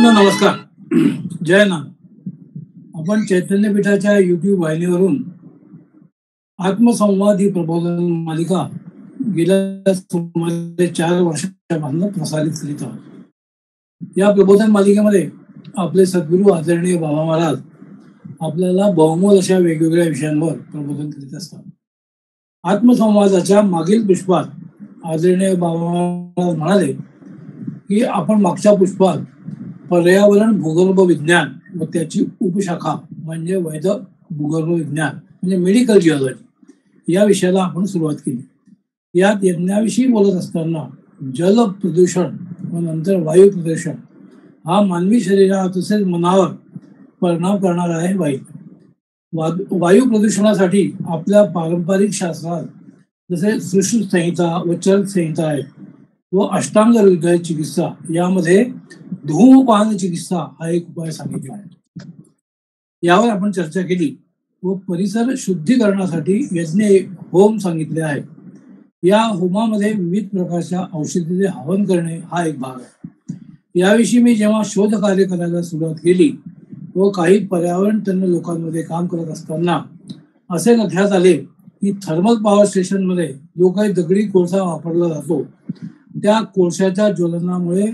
सर्वांना नमस्कार. जय नाथ. आपण चैतन्यपीठाच्या युट्यूब वाहिनीवरून आत्मसंवाद ही प्रबोधन मालिका गेल्या सुमारे 4 वर्षांपासून प्रसारित करीत आहोत. या प्रबोधन मालिकेमध्ये आपले सद्गुरू आदरणीय बाबा महाराज आपल्याला बहुमोल अशा वेगवेगळ्या विषयांवर प्रबोधन करीत असतात. आत्मसंवादाच्या मागील पुष्पात आदरणीय बाबा महाराज म्हणाले की आपण मागच्या पुष्पात पर्यावरण भूगर्भ विज्ञान व त्याची उपशाखा म्हणजे वैद्यक भूगर्भ विज्ञान म्हणजे मेडिकल जिओलॉजी या विषयाला आपण सुरुवात केली. यात यज्ञाविषयी बोलत असताना जल प्रदूषण व नंतर वायू प्रदूषण हा मानवी शरीरावर तसेच मनावर परिणाम करणारा आहे वायू प्रदूषणासाठी आपल्या पारंपरिक शास्त्रात जसे सृष्टी संहिता व चरक संहिता आहे व अष्टांग हृदय चिकित्सा यामध्ये धूमपान चिकित्सा हा एक उपाय सांगितला आहे. यावर आपण चर्चा केली व परिसर शुद्धीकरणासाठी यज्ञ होम सांगितले आहे. या होमामध्ये विविध प्रकारच्या औषधीचे हवन करणे हा एक भाग आहे. याविषयी मी जेव्हा शोध कार्य करायला सुरुवात केली व काही पर्यावरण तज्ञ लोकांमध्ये काम करत असताना असे लक्षात आले की थर्मल पॉवर स्टेशनमध्ये जो काही दगडी कोळसा वापरला जातो त्या कोळशाच्या ज्वलनामुळे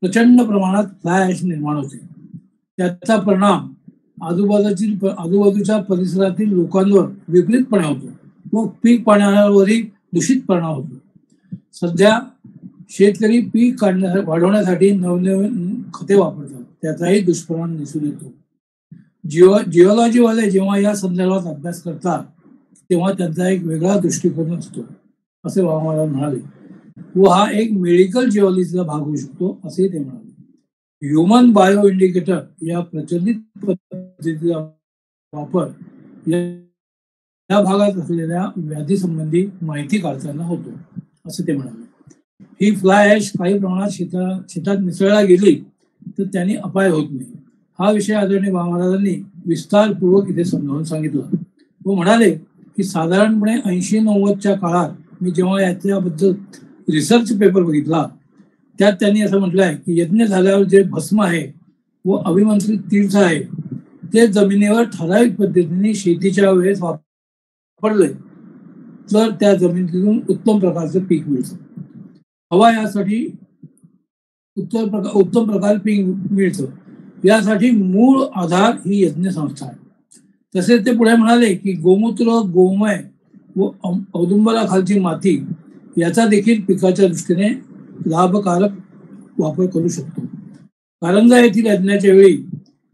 प्रचंड प्रमाणात फ्लाय ॲश निर्माण होते. त्याचा परिणाम आजूबाजूच्या परिसरातील लोकांवर विपरीतपणे होतो व पीक पाण्यावरही दूषित परिणाम होतो. सध्या शेतकरी पीक वाढवण्यासाठी नवनवीन खते वापरतात, त्याचाही दुष्परिणाम दिसून येतो. जिओलॉजीवाले जेव्हा या संदर्भात अभ्यास करतात तेव्हा त्यांचा एक वेगळा दृष्टिकोन असतो असे बाबा महाराज म्हणाले व हा एक मेडिकल जिओलॉजीचा भाग होऊ शकतो असे ते म्हणाले. ह्युमन बायो इंडिकेटर या प्रचलित पद्धतीचा वापर या भागात असलेल्या व्याधी संबंधी माहिती काढताना होतो असे ते म्हणाले. ही फ्लाय ॲश काही प्रमाणात शेतात मिसळला गेली तर त्यांनी अपाय होत नाही. हा विषय आदरणीय बाबा महाराजांनी विस्तारपूर्वक इथे समजावून सांगितला व म्हणाले की साधारणपणे 80-90च्या काळात मी जेव्हा याच्याबद्दल रिसर्च पेपर बघितला त्यात त्यांनी असं म्हटलं आहे की यज्ञ झाल्यावर जे भस्म आहे व अभिमंत्रित तीर्थ आहे ते जमिनीवर ठराविक पद्धतीने शेतीच्या वेळेस वापरले तर त्या जमिनीतून उत्तम प्रकारचं पीक मिळतं. हवा यासाठी उत्तम प्रकारे पीक मिळतं. यासाठी मूळ आधार ही यज्ञ संस्था आहे. तसेच ते पुढे म्हणाले की गोमूत्र गोमय व औदुंबराखालची माती याचा देखील पिकाच्या दृष्टीने लाभकारक वापर करू शकतो. कारंजा येथील यज्ञाच्या वेळी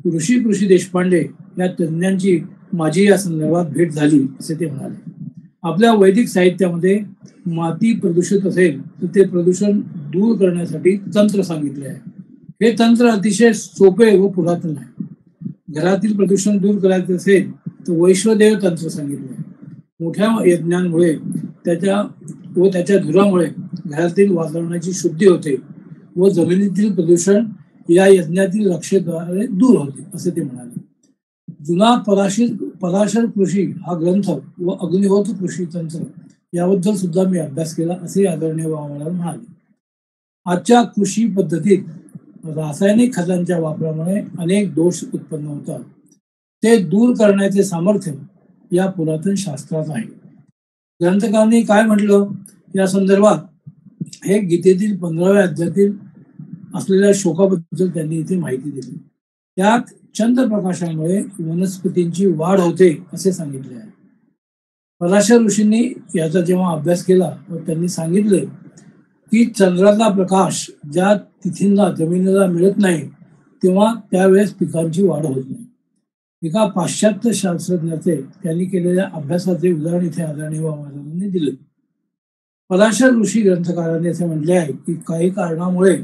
कृषी देशपांडे या तज्ज्ञांची माझी या संदर्भात भेट झाली असे ते म्हणाले. आपल्या वैदिक साहित्यामध्ये माती प्रदूषित असेल तर ते प्रदूषण दूर करण्यासाठी तंत्र सांगितले आहे. हे तंत्र अतिशय सोपे व पुरातन आहे. घरातील प्रदूषण दूर करायचे असेल तर वैश्वदेव तंत्र सांगितले आहे. मोठ्या यज्ञांमुळे त्याच्या धुरामुळे घरातील वातावरणाची शुद्धी होते व जमिनीतील प्रदूषण या यज्ञातील रक्षेद्वारे दूर होते असे ते म्हणाले. जुना पराशर कृषी हा ग्रंथ व अग्निहोत्र कृषी तंत्र याबद्दल सुद्धा मी अभ्यास केला असे आदरणीय बाबा महाराज म्हणाले. आजच्या कृषी पद्धतीत रासायनिक खतांच्या वापरामुळे अनेक दोष उत्पन्न होतात. ते दूर करण्याचे सामर्थ्य या पुरातन शास्त्रात आहे. ग्रंथकारांनी काय म्हटलं या संदर्भात हे गीतेतील 15व्या अध्यायातील असलेल्या शोकाबद्दल त्यांनी इथे माहिती दिली. त्यात चंद्रप्रकाशामुळे वनस्पतींची वाढ होते असे सांगितले आहे. पराशर ऋषींनी याचा जेव्हा अभ्यास केला व त्यांनी सांगितले की चंद्राचा प्रकाश ज्या तिथींना जमिनीला मिळत नाही तेव्हा त्यावेळेस पिकांची वाढ होत नाही. एका पाश्चात्य शास्त्रज्ञाचे त्यांनी केलेल्या अभ्यासाचे उदाहरण इथे आदरणीय बाबा महाराजांनी दिले. पराशर ऋषी ग्रंथकारांनी असे म्हटले आहे की काही कारणामुळे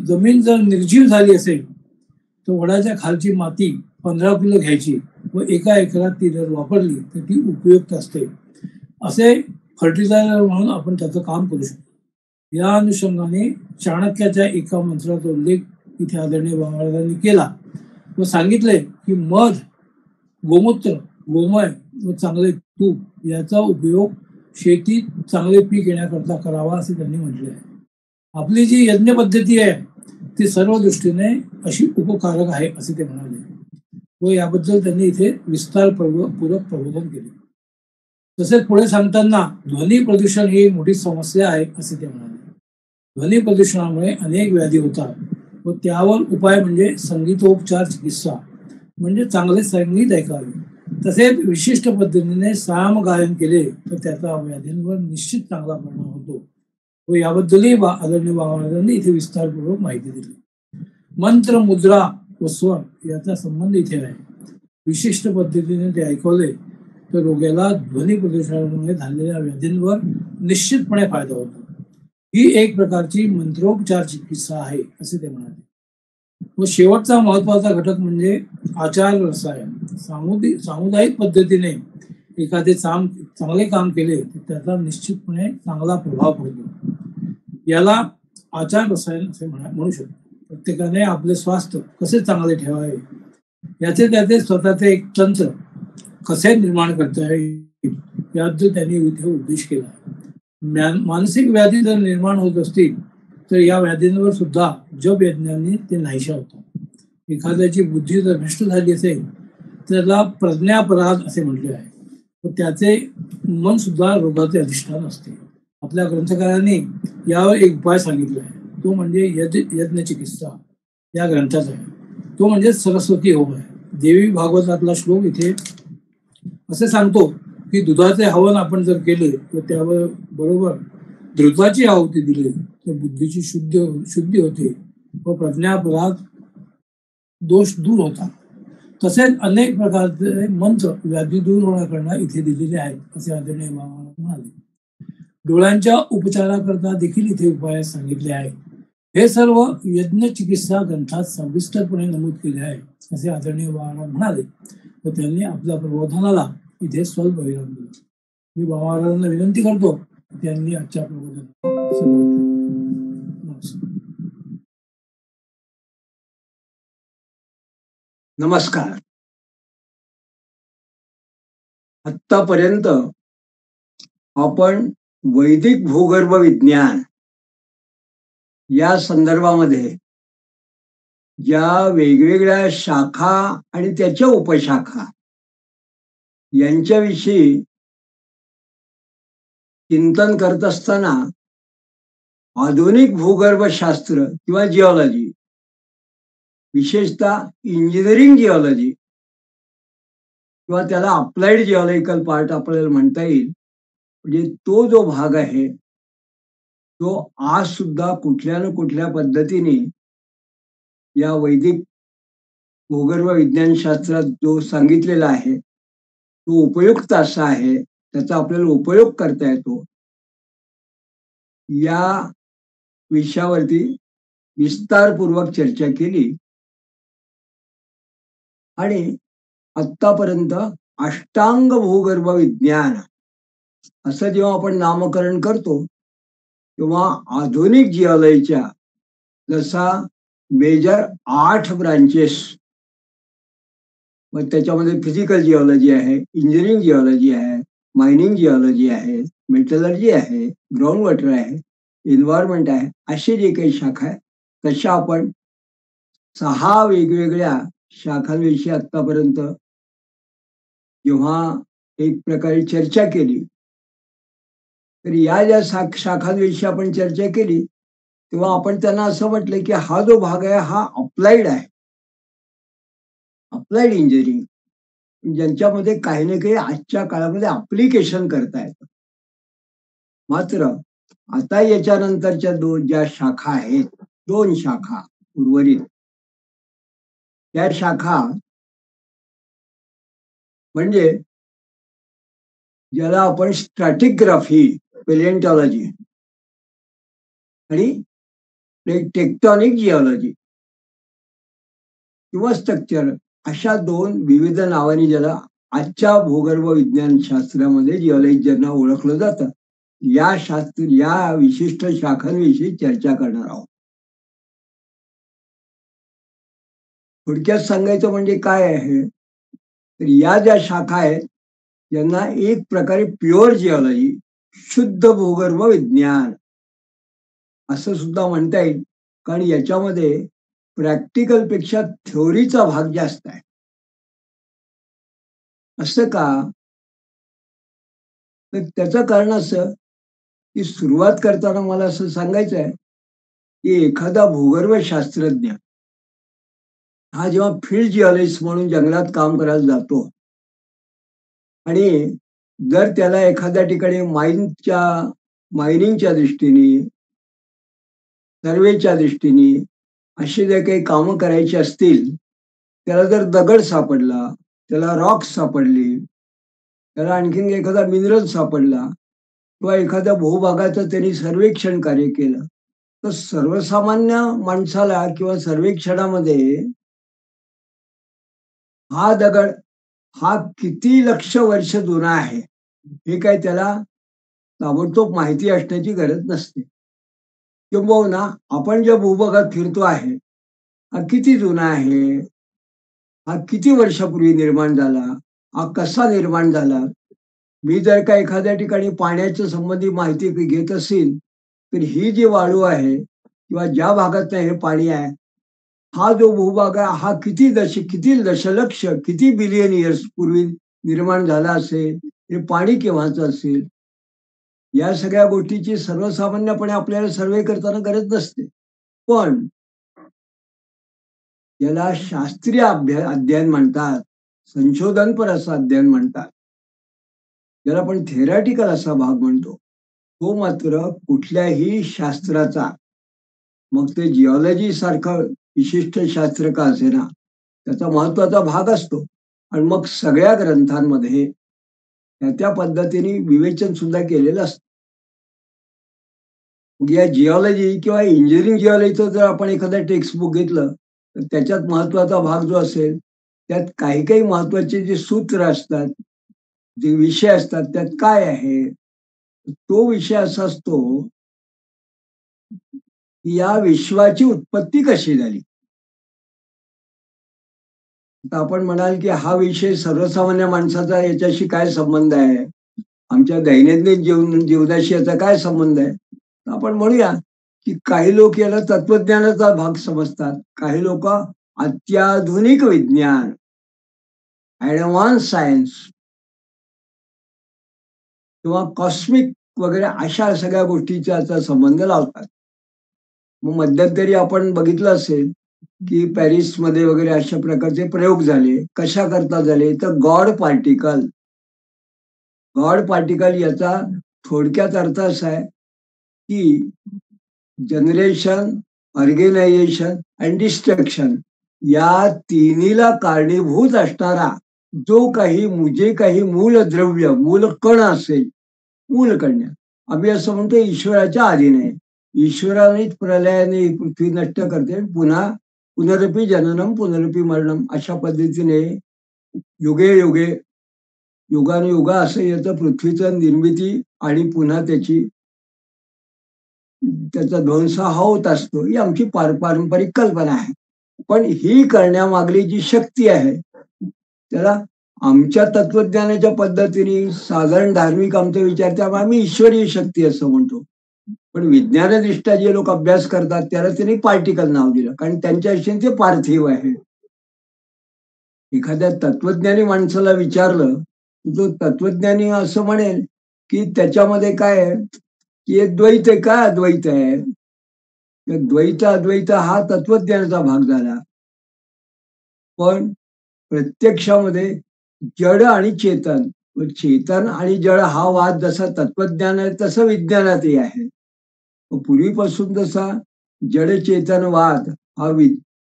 जमीन जर निर्जीव झाली असेल तर वडाच्या खालची माती 15 किलो घ्यायची व 1 एकरात ती जर वापरली तर ती उपयुक्त असते. असे फर्टिलायझर म्हणून आपण त्याचं काम करू शकतो. या अनुषंगाने चाणक्याच्या एका मंत्राचा उल्लेख इथे आदरणीय बाबा महाराजांनी केला व सांगितले की मध, गोमूत्र, गोमय व चांगले तूप याचा उपयोग शेतीत चांगले पीक येण्याकरता करावा असे त्यांनी म्हटले आहे. आपली जी यज्ञ पद्धती आहे ती सर्व दृष्टीने अशी उपकारक आहे असे ते म्हणाले व याबद्दल त्यांनी इथे विस्तारपूर्वक प्रबोधन केले. तसेच पुढे सांगताना ध्वनी प्रदूषण ही मोठी समस्या आहे असे ते म्हणाले. ध्वनी प्रदूषणामुळे अनेक व्याधी होतात व त्यावर उपाय म्हणजे संगीतोपचार चिकित्सा, म्हणजे चांगले संगीत ऐकावे तसेच विशिष्ट पद्धतीने साम गायन केले तर त्याचा व्याधींवर निश्चित चांगला परिणाम होतो व याबद्दलही आदरणीय बाबा महाराजांनी इथे विस्तारपूर्वक माहिती दिली. मंत्र, मुद्रा व स्वर याचा संबंध इथे आहे. विशिष्ट पद्धतीने ते ऐकवले तर रोग्याला ध्वनी प्रदूषणामुळे झालेल्या व्याधींवर निश्चितपणे फायदा होतो. ही एक प्रकारची मंत्रोपचार चिकित्सा आहे असे ते म्हणाले. व शेवटचा महत्वाचा घटक म्हणजे आचार रसायन. सामुदायिक पद्धतीने एखादे चांगले काम केले तर त्याचा निश्चितपणे चांगला प्रभाव पडतो. याला आचार रसायन असे म्हणू शकतो. प्रत्येकाने आपले स्वास्थ्य कसे चांगले ठेवावे याचे त्याचे स्वतःचे एक तंत्र कसे निर्माण करता येईल याबद्दल त्यांनी इथे उद्देश केला. मानसिक व्याधी जर निर्माण होत असतील तर या व्याधींवर सुद्धा जप यज्ञांनी ते नाहीशा होतात. एखाद्याची बुद्धी जर भ्रष्ट झाली असेल त्याला प्रज्ञापराध असे म्हटले आहे व त्याचे मन सुद्धा रोगाचे अधिष्ठान असते. आपल्या ग्रंथकारांनी यावर एक उपाय सांगितला आहे, तो म्हणजे यज्ञ चिकित्सा या ग्रंथाचा आहे. तो म्हणजे सरस्वती होम आहे. देवी भागवतातला श्लोक इथे असे सांगतो की दुधाचे हवन आपण जर केले तर त्यावर बरोबर धृताची आहुती दिली तर बुद्धीची शुद्धी होते व प्रज्ञापराध दोष दूर होतात. तसेच अनेक प्रकारचे मंत्र व्याधी दूर होण्याकरता इथे दिलेले आहेत असे आदरणीय बाबा म्हणाले. डोळ्यांच्या उपचाराकरता देखील इथे उपाय सांगितले आहेत. हे सर्व यज्ञ चिकित्सा ग्रंथात सविस्तरपणे नमूद केले आहे असे आदरणीय बाबा म्हणाले व त्यांनी आपल्या प्रबोधनाला इथे स्वल्प विराम दिला. मी बाबा महाराजांना विनंती करतो त्यांनी आजच्या प्रबोधनाला सुरुवात केली. नमस्कार. आतापर्यंत आपण वैदिक भूगर्भ विज्ञान या संदर्भामध्ये ज्या वेगवेगळ्या शाखा आणि त्याच्या उपशाखा यांच्याविषयी चिंतन करत असताना आधुनिक भूगर्भशास्त्र किंवा जिओलॉजी, विशेषतः इंजिनिअरिंग जिओलॉजी किंवा त्याला अप्लाइड जिओलॉजिकल पार्ट आपल्याला म्हणता येईल, म्हणजे तो जो भाग आहे तो आज सुद्धा कुठल्या ना कुठल्या पद्धतीने या वैदिक भूगर्भ विज्ञान शास्त्रात जो सांगितलेला आहे तो उपयुक्त असा आहे, त्याचा आपल्याला उपयोग करता येतो. या विषयावरती विस्तारपूर्वक चर्चा केली आणि आतापर्यंत अष्टांग भूगर्भ विज्ञान असं जेव्हा आपण नामकरण करतो तेव्हा आधुनिक जिओलॉजीच्या जसा मेजर 8 ब्रांचेस, मग त्याच्यामध्ये फिजिकल जिओलॉजी आहे, इंजिनिअरिंग जिओलॉजी आहे, मायनिंग जिओलॉजी आहे, मेटलर्जी आहे, ग्राउंड वॉटर आहे, एन्व्हायरमेंट आहे, अशी जी काही शाखा आहे तशा आपण 6 वेगवेगळ्या शाखांविषयी आतापर्यंत जेव्हा एक प्रकारे चर्चा केली तर या ज्या शाखांविषयी आपण चर्चा केली तेव्हा आपण त्यांना असं म्हटलं की हा जो भाग आहे हा अप्लाइड आहे, अप्लाइड इंजिनिअरिंग, ज्यांच्यामध्ये काही ना काही आजच्या काळामध्ये अप्लिकेशन करता येतं. मात्र आता याच्यानंतरच्या ज्या शाखा आहेत, 2 शाखा उर्वरित, त्या शाखा म्हणजे ज्याला आपण स्ट्रॅटिग्राफी, पॅलिओन्टॉलॉजी आणि टेक्टॉनिक जिओलॉजी किंवा स्ट्रक्चर अशा 2 विविध नावांनी ज्याला आजच्या भूगर्भ विज्ञान शास्त्रामध्ये जिओलॉजी ज्यांना ओळखलं जातं, या विशिष्ट शाखांविषयी चर्चा करणार आहोत. थोडक्यात सांगायचं म्हणजे काय आहे तर या ज्या शाखा आहेत यांना एक प्रकारे प्युअर जिओलॉजी, शुद्ध भूगर्भ विज्ञान असं सुद्धा म्हणता येईल कारण याच्यामध्ये प्रॅक्टिकल पेक्षा थ्योरीचा भाग जास्त आहे. असं का? तर त्याचं कारण असं की सुरुवात करताना मला असं सांगायचं आहे की एखादा भूगर्भ शास्त्रज्ञ हा जेव्हा फील्ड जिओलॉजिस्ट म्हणून जंगलात काम करायला जातो आणि जर त्याला एखाद्या ठिकाणी मायनिंगच्या दृष्टीने, सर्वेच्या दृष्टीने अशी जर काही कामं करायची असतील, त्याला जर दगड सापडला, त्याला रॉक्स सापडली, त्याला आणखीन एखादा मिनरल सापडला किंवा एखाद्या भूभागाचं त्यांनी सर्वेक्षण कार्य केलं, तर सर्वसामान्य माणसाला किंवा सर्वेक्षणामध्ये हा दगड हा किती लक्ष वर्ष जुना आहे, हे काही त्याला ताबडतोब माहिती असण्याची गरज नसते. किंबहुना आपण ज्या भूभागात फिरतो आहे, हा किती जुना आहे, हा किती वर्षापूर्वी निर्माण झाला, हा कसा निर्माण झाला. मी जर का एखाद्या ठिकाणी पाण्याच्या संबंधी माहिती घेत असेल, तर ही जी वाळू आहे किंवा ज्या भागात हे पाणी आहे, हा जो भूभाग आहे, हा किती दशलक्ष, किती बिलियन इयर्स पूर्वी निर्माण झाला असेल, हे पाणी केव्हाचं असेल, या सगळ्या गोष्टीची सर्वसामान्यपणे आपल्याला सर्वे करताना गरज नसते. पण याला शास्त्रीय अध्ययन म्हणतात, संशोधनपर असं अध्ययन म्हणतात, ज्याला आपण थेरॅटिकल असा भाग म्हणतो. तो मात्र कुठल्याही शास्त्राचा, मग ते जिओलॉजी सारखं विशिष्ट शास्त्र का असेना, त्याचा महत्वाचा भाग असतो. आणि मग सगळ्या ग्रंथांमध्ये त्या पद्धतीने विवेचन सुद्धा केलेलं असतं. या जिओलॉजी किंवा इंजिनिअरिंग जिओलॉजीचं जर आपण एखादं टेक्स्ट बुक घेतलं, तर त्याच्यात महत्वाचा भाग जो असेल, त्यात काही काही महत्वाचे जे सूत्र असतात, जे विषय असतात, त्यात काय आहे, तो विषय असा असतो की या विश्वाची उत्पत्ती कशी झाली. आता आपण म्हणाल की हा विषय सर्वसामान्य माणसाचा याच्याशी काय संबंध आहे, आमच्या दैनंदिन जीवनाशी याचा काय संबंध आहे. आपण म्हणूया की काही लोक याला तत्वज्ञानाचा भाग समजतात, काही लोक अत्याधुनिक विज्ञान, ऍडव्हान्स सायन्स किंवा कॉस्मिक वगैरे अशा सगळ्या गोष्टीचा याचा संबंध लावतात. मग मध्यंतरी आपण बघितलं असेल की पॅरिसमध्ये वगैरे अशा प्रकारचे प्रयोग झाले. कशा करता झाले, तर गॉड पार्टिकल याचा थोडक्यात अर्थ असा आहे की जनरेशन, ऑर्गनायझेशन आणि डिस्ट्रक्शन या तिन्हीला कारणीभूत असणारा जे काही मूलद्रव्य, मूलकण असेल, मूलकण्य, आम्ही असं म्हणतो ईश्वराच्या अधीन आहे. ईश्वरानेच प्रलयाने पृथ्वी नष्ट करते, पुन्हा पुनरपी जननम पुनरपी मरणम अशा पद्धतीने युगे युगे, युगानुयुगा असं याचं पृथ्वीचं निर्मिती आणि पुन्हा त्याचा ध्वंस हा होत असतो. ही आमची पारंपरिक कल्पना आहे. पण ही करण्यामागली जी शक्ती आहे, त्याला आमच्या तत्वज्ञानाच्या पद्धतीने साधारण धार्मिक आमचे विचार, त्यामुळे आम्ही ईश्वरीय शक्ती असं म्हणतो. पण विज्ञानदृष्ट्या जे लोक अभ्यास करतात त्याला त्यांनी पार्टिकल नाव दिलं, कारण त्यांच्या दृष्टीने ते पार्थिव आहे. एखाद्या तत्वज्ञानी माणसाला विचारलं, तो तत्वज्ञानी असं म्हणेल की त्याच्यामध्ये काय आहे की हे द्वैत आहे, काय अद्वैत आहे. द्वैत अद्वैत हा तत्वज्ञानाचा भाग झाला. पण प्रत्यक्षामध्ये जड आणि चेतन, चेतन आणि जड हा वाद जसा तत्वज्ञान आहे तसं विज्ञानातही आहे. पूर्वीपासून जसा जड चेतन वाद हा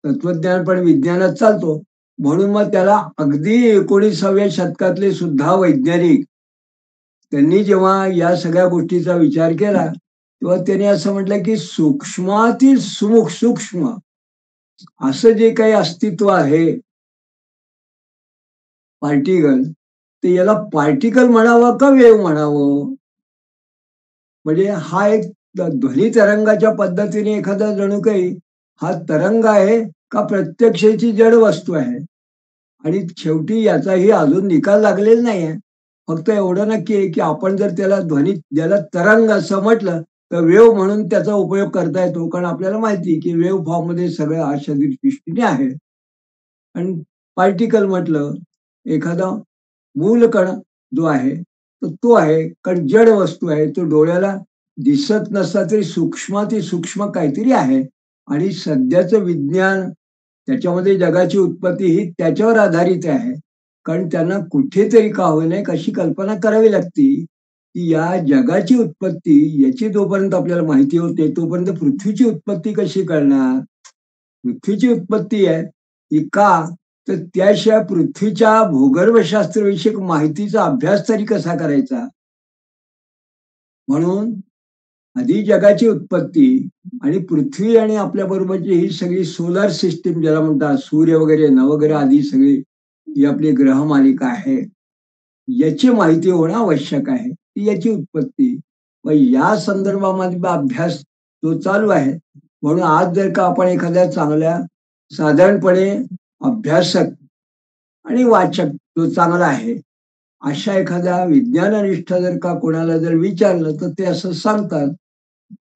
तत्वज्ञान पण विज्ञानात चालतो, म्हणून मग त्याला अगदी 19व्या शतकातले सुद्धा वैज्ञानिक त्यांनी जेव्हा या सगळ्या गोष्टीचा विचार केला, तेव्हा त्यांनी असं म्हटलं की सूक्ष्मातील सूक्ष्म असं जे काही अस्तित्व आहे पार्टिकल, ते याला पार्टिकल म्हणावं का वेव्ह म्हणावं. म्हणजे हा एक ध्वनी तरंगाच्या पद्धतीने एखादा जणू काही हा तरंग आहे का प्रत्यक्षाची जड वस्तू आहे. आणि शेवटी याचाही अजून निकाल लागलेला नाही आहे. फक्त एवढं नक्की आहे की आपण जर त्याला ज्याला तरंग असं म्हटलं, तर वेव्ह म्हणून त्याचा उपयोग करता येतो, कारण आपल्याला माहिती आहे की वेव्ह फॉर्ममध्ये सगळं आज शरीर सृष्टीने आहे. आणि पार्टिकल म्हटलं, एखादा मूलकण जो आहे, तर तो आहे. कारण जड वस्तू आहे, तो डोळ्याला दिसत नसला तरी सूक्ष्माती सूक्ष्म काहीतरी आहे. आणि सध्याचं विज्ञान, त्याच्यामध्ये जगाची उत्पत्ती ही त्याच्यावर आधारित आहे. कारण त्यांना कुठेतरी का होईना एक अशी कल्पना करावी लागती, की या जगाची उत्पत्ती याची जोपर्यंत आपल्याला माहिती होत नाही, तोपर्यंत पृथ्वीची उत्पत्ती कशी कळणार? पृथ्वीची उत्पत्ती आहे, ही का? तर त्याशिवाय पृथ्वीच्या भूगर्भशास्त्रविषयक माहितीचा अभ्यास तरी कसा करायचा? म्हणून आधी जगाची उत्पत्ती आणि पृथ्वी आणि आपल्याबरोबरची ही सगळी सोलार सिस्टीम ज्याला म्हणतात, सूर्य वगैरे नवग्रह आदी सगळी ही आपली ग्रहमालिका आहे. याची माहिती होणं आवश्यक आहे. ती याची उत्पत्ती. मग या संदर्भामध्ये अभ्यास जो चालू आहे. म्हणून आज जर का आपण एखाद्या चांगल्या साधारणपणे अभ्यासक आणि वाचक जो चांगला आहे, अशा एखाद्या विज्ञाननिष्ठ जर का कोणाला जर विचारलं, तर ते असं सांगतात,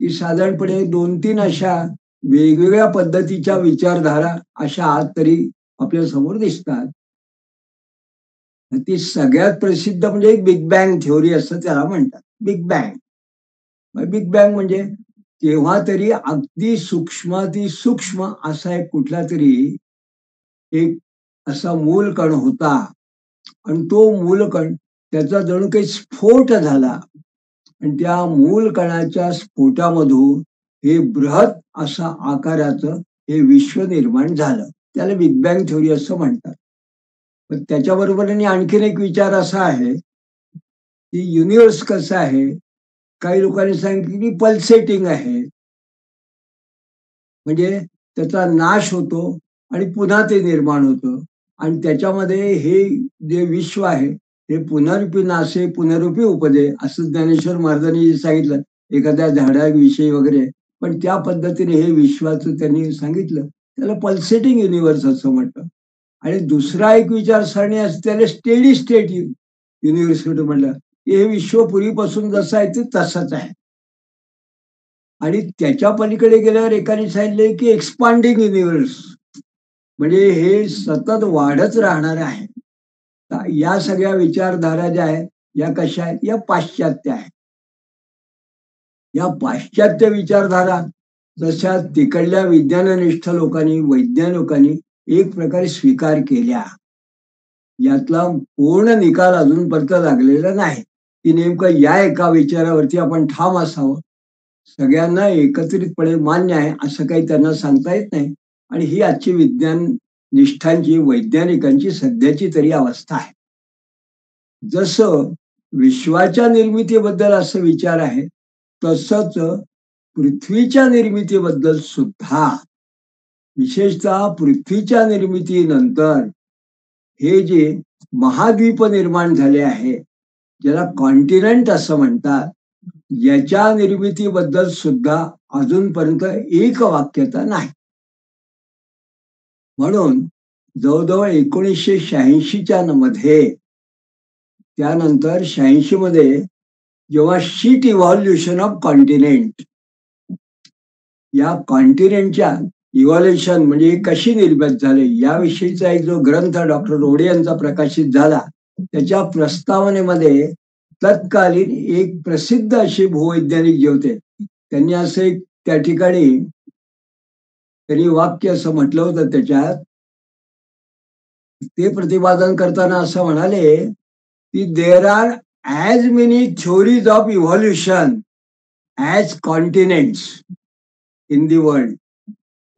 की साधारणपणे 2-3 अशा वेगवेगळ्या पद्धतीच्या विचारधारा अशा आज तरी आपल्या समोर दिसतात. ती सगळ्यात प्रसिद्ध म्हणजे एक बिग बँग थिअरी असं त्याला म्हणतात. Big bang. बिग बँग म्हणजे तेव्हा तरी अगदी सूक्ष्माती सूक्ष्म असा एक कुठलातरी एक असा मूलकण होता. आणि तो मूलकण त्याचा जणू काही स्फोट झाला आणि त्या मूलकणाच्या स्फोटामधून हे बृहत असा आकाराचं हे विश्व निर्माण झालं. त्याला बिग बँग थिअरी असं म्हणतात. पण त्याच्याबरोबरीने आणखीन एक विचार असा आहे, की युनिव्हर्स कसं आहे? काही लोकांनी सांगितलं की पल्सेटिंग आहे. म्हणजे त्याचा नाश होतो आणि पुन्हा ते निर्माण होतं. आणि त्याच्यामध्ये हे जे विश्व आहे, हे पुनरुपी नाशे पुनरुपी उपदे असं ज्ञानेश्वर महाराजांनी जे सांगितलं, एखाद्या झाडाविषयी वगैरे. पण त्या पद्धतीने हे विश्वाचं त्यांनी सांगितलं. त्याला पल्सेटिंग युनिव्हर्स असं म्हणतात. आणि दुसरा एक विचारसरणी असते, त्याला स्टेडी स्टेट युनिव्हर्स म्हटलं. हे विश्व पूर्वीपासून जसं आहे ते तसंच आहे. आणि त्याच्या पलीकडे गेल्यावर एकाने सांगितले की एक्सपांडिंग युनिव्हर्स, म्हणजे हे सतत वाढत राहणार आहे. तर या सगळ्या विचारधारा ज्या आहेत, या कशा आहेत? या पाश्चात्य आहेत. या पाश्चात्य विचारधारा जशा तिकडल्या विज्ञाननिष्ठ लोकांनी, वैज्ञानिकांनी एक प्रकारे स्वीकार केल्या. यातला पूर्ण निकाल अजूनपर्यंत लागलेला नाही, की नेमकं या एका विचारावरती आपण ठाम असावं. सगळ्यांना एकत्रितपणे मान्य आहे असं काही त्यांना सांगता येत नाही. आणि ही आजची विज्ञान निष्ठांची, वैज्ञानिकांची सध्याची तरी अवस्था आहे. जसं विश्वाच्या निर्मितीबद्दल असं विचार आहे, तसंच पृथ्वीच्या निर्मितीबद्दल सुद्धा, विशेषतः पृथ्वीच्या निर्मितीनंतर हे जे महाद्वीप निर्माण झाले आहे, ज्याला कॉन्टिनेंट असं म्हणतात, याच्या निर्मितीबद्दल सुद्धा अजूनपर्यंत एक वाक्यता नाही. म्हणून जवळजवळ 1986च्या मध्ये, त्यानंतर 86 मध्ये जेव्हा शीट इव्हॉल्युशन ऑफ कॉन्टिनेंट, या कॉन्टिनेंटच्या इव्हॉल्युशन म्हणजे कशी निर्मित झाले याविषयीचा एक जो ग्रंथ डॉक्टर रोडे यांचा प्रकाशित झाला, त्याच्या प्रस्तावनेमध्ये तत्कालीन एक प्रसिद्ध असे भूवैज्ञानिक जे होते, त्यांनी असं एक त्या ठिकाणी त्यांनी वाक्य असं म्हटलं होतं त्याच्यात. ते प्रतिपादन करताना असं म्हणाले, की there are as many theories of evolution as continents in the world.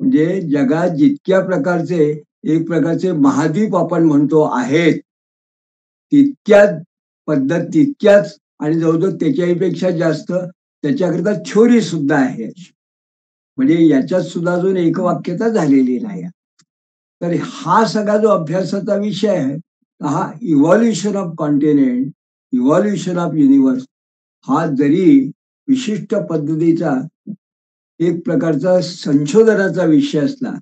म्हणजे जगात जितक्या प्रकारचे एक प्रकारचे महाद्वीप आपण म्हणतो आहेत, तितक्याच पद्धत, तितक्याच आणि जवळजवळ त्याच्यापेक्षा जास्त त्याच्याकरिता थ्योरी सुद्धा आहे. म्हणजे याच्यात सुद्धा अजून एकवाक्यता झालेली नाही. तर हा सगळा जो अभ्यासाचा विषय आहे, हा evolution of continent, evolution of universe, हा जरी विशिष्ट पद्धतीचा एक प्रकारचा संशोधनाचा विषय असला,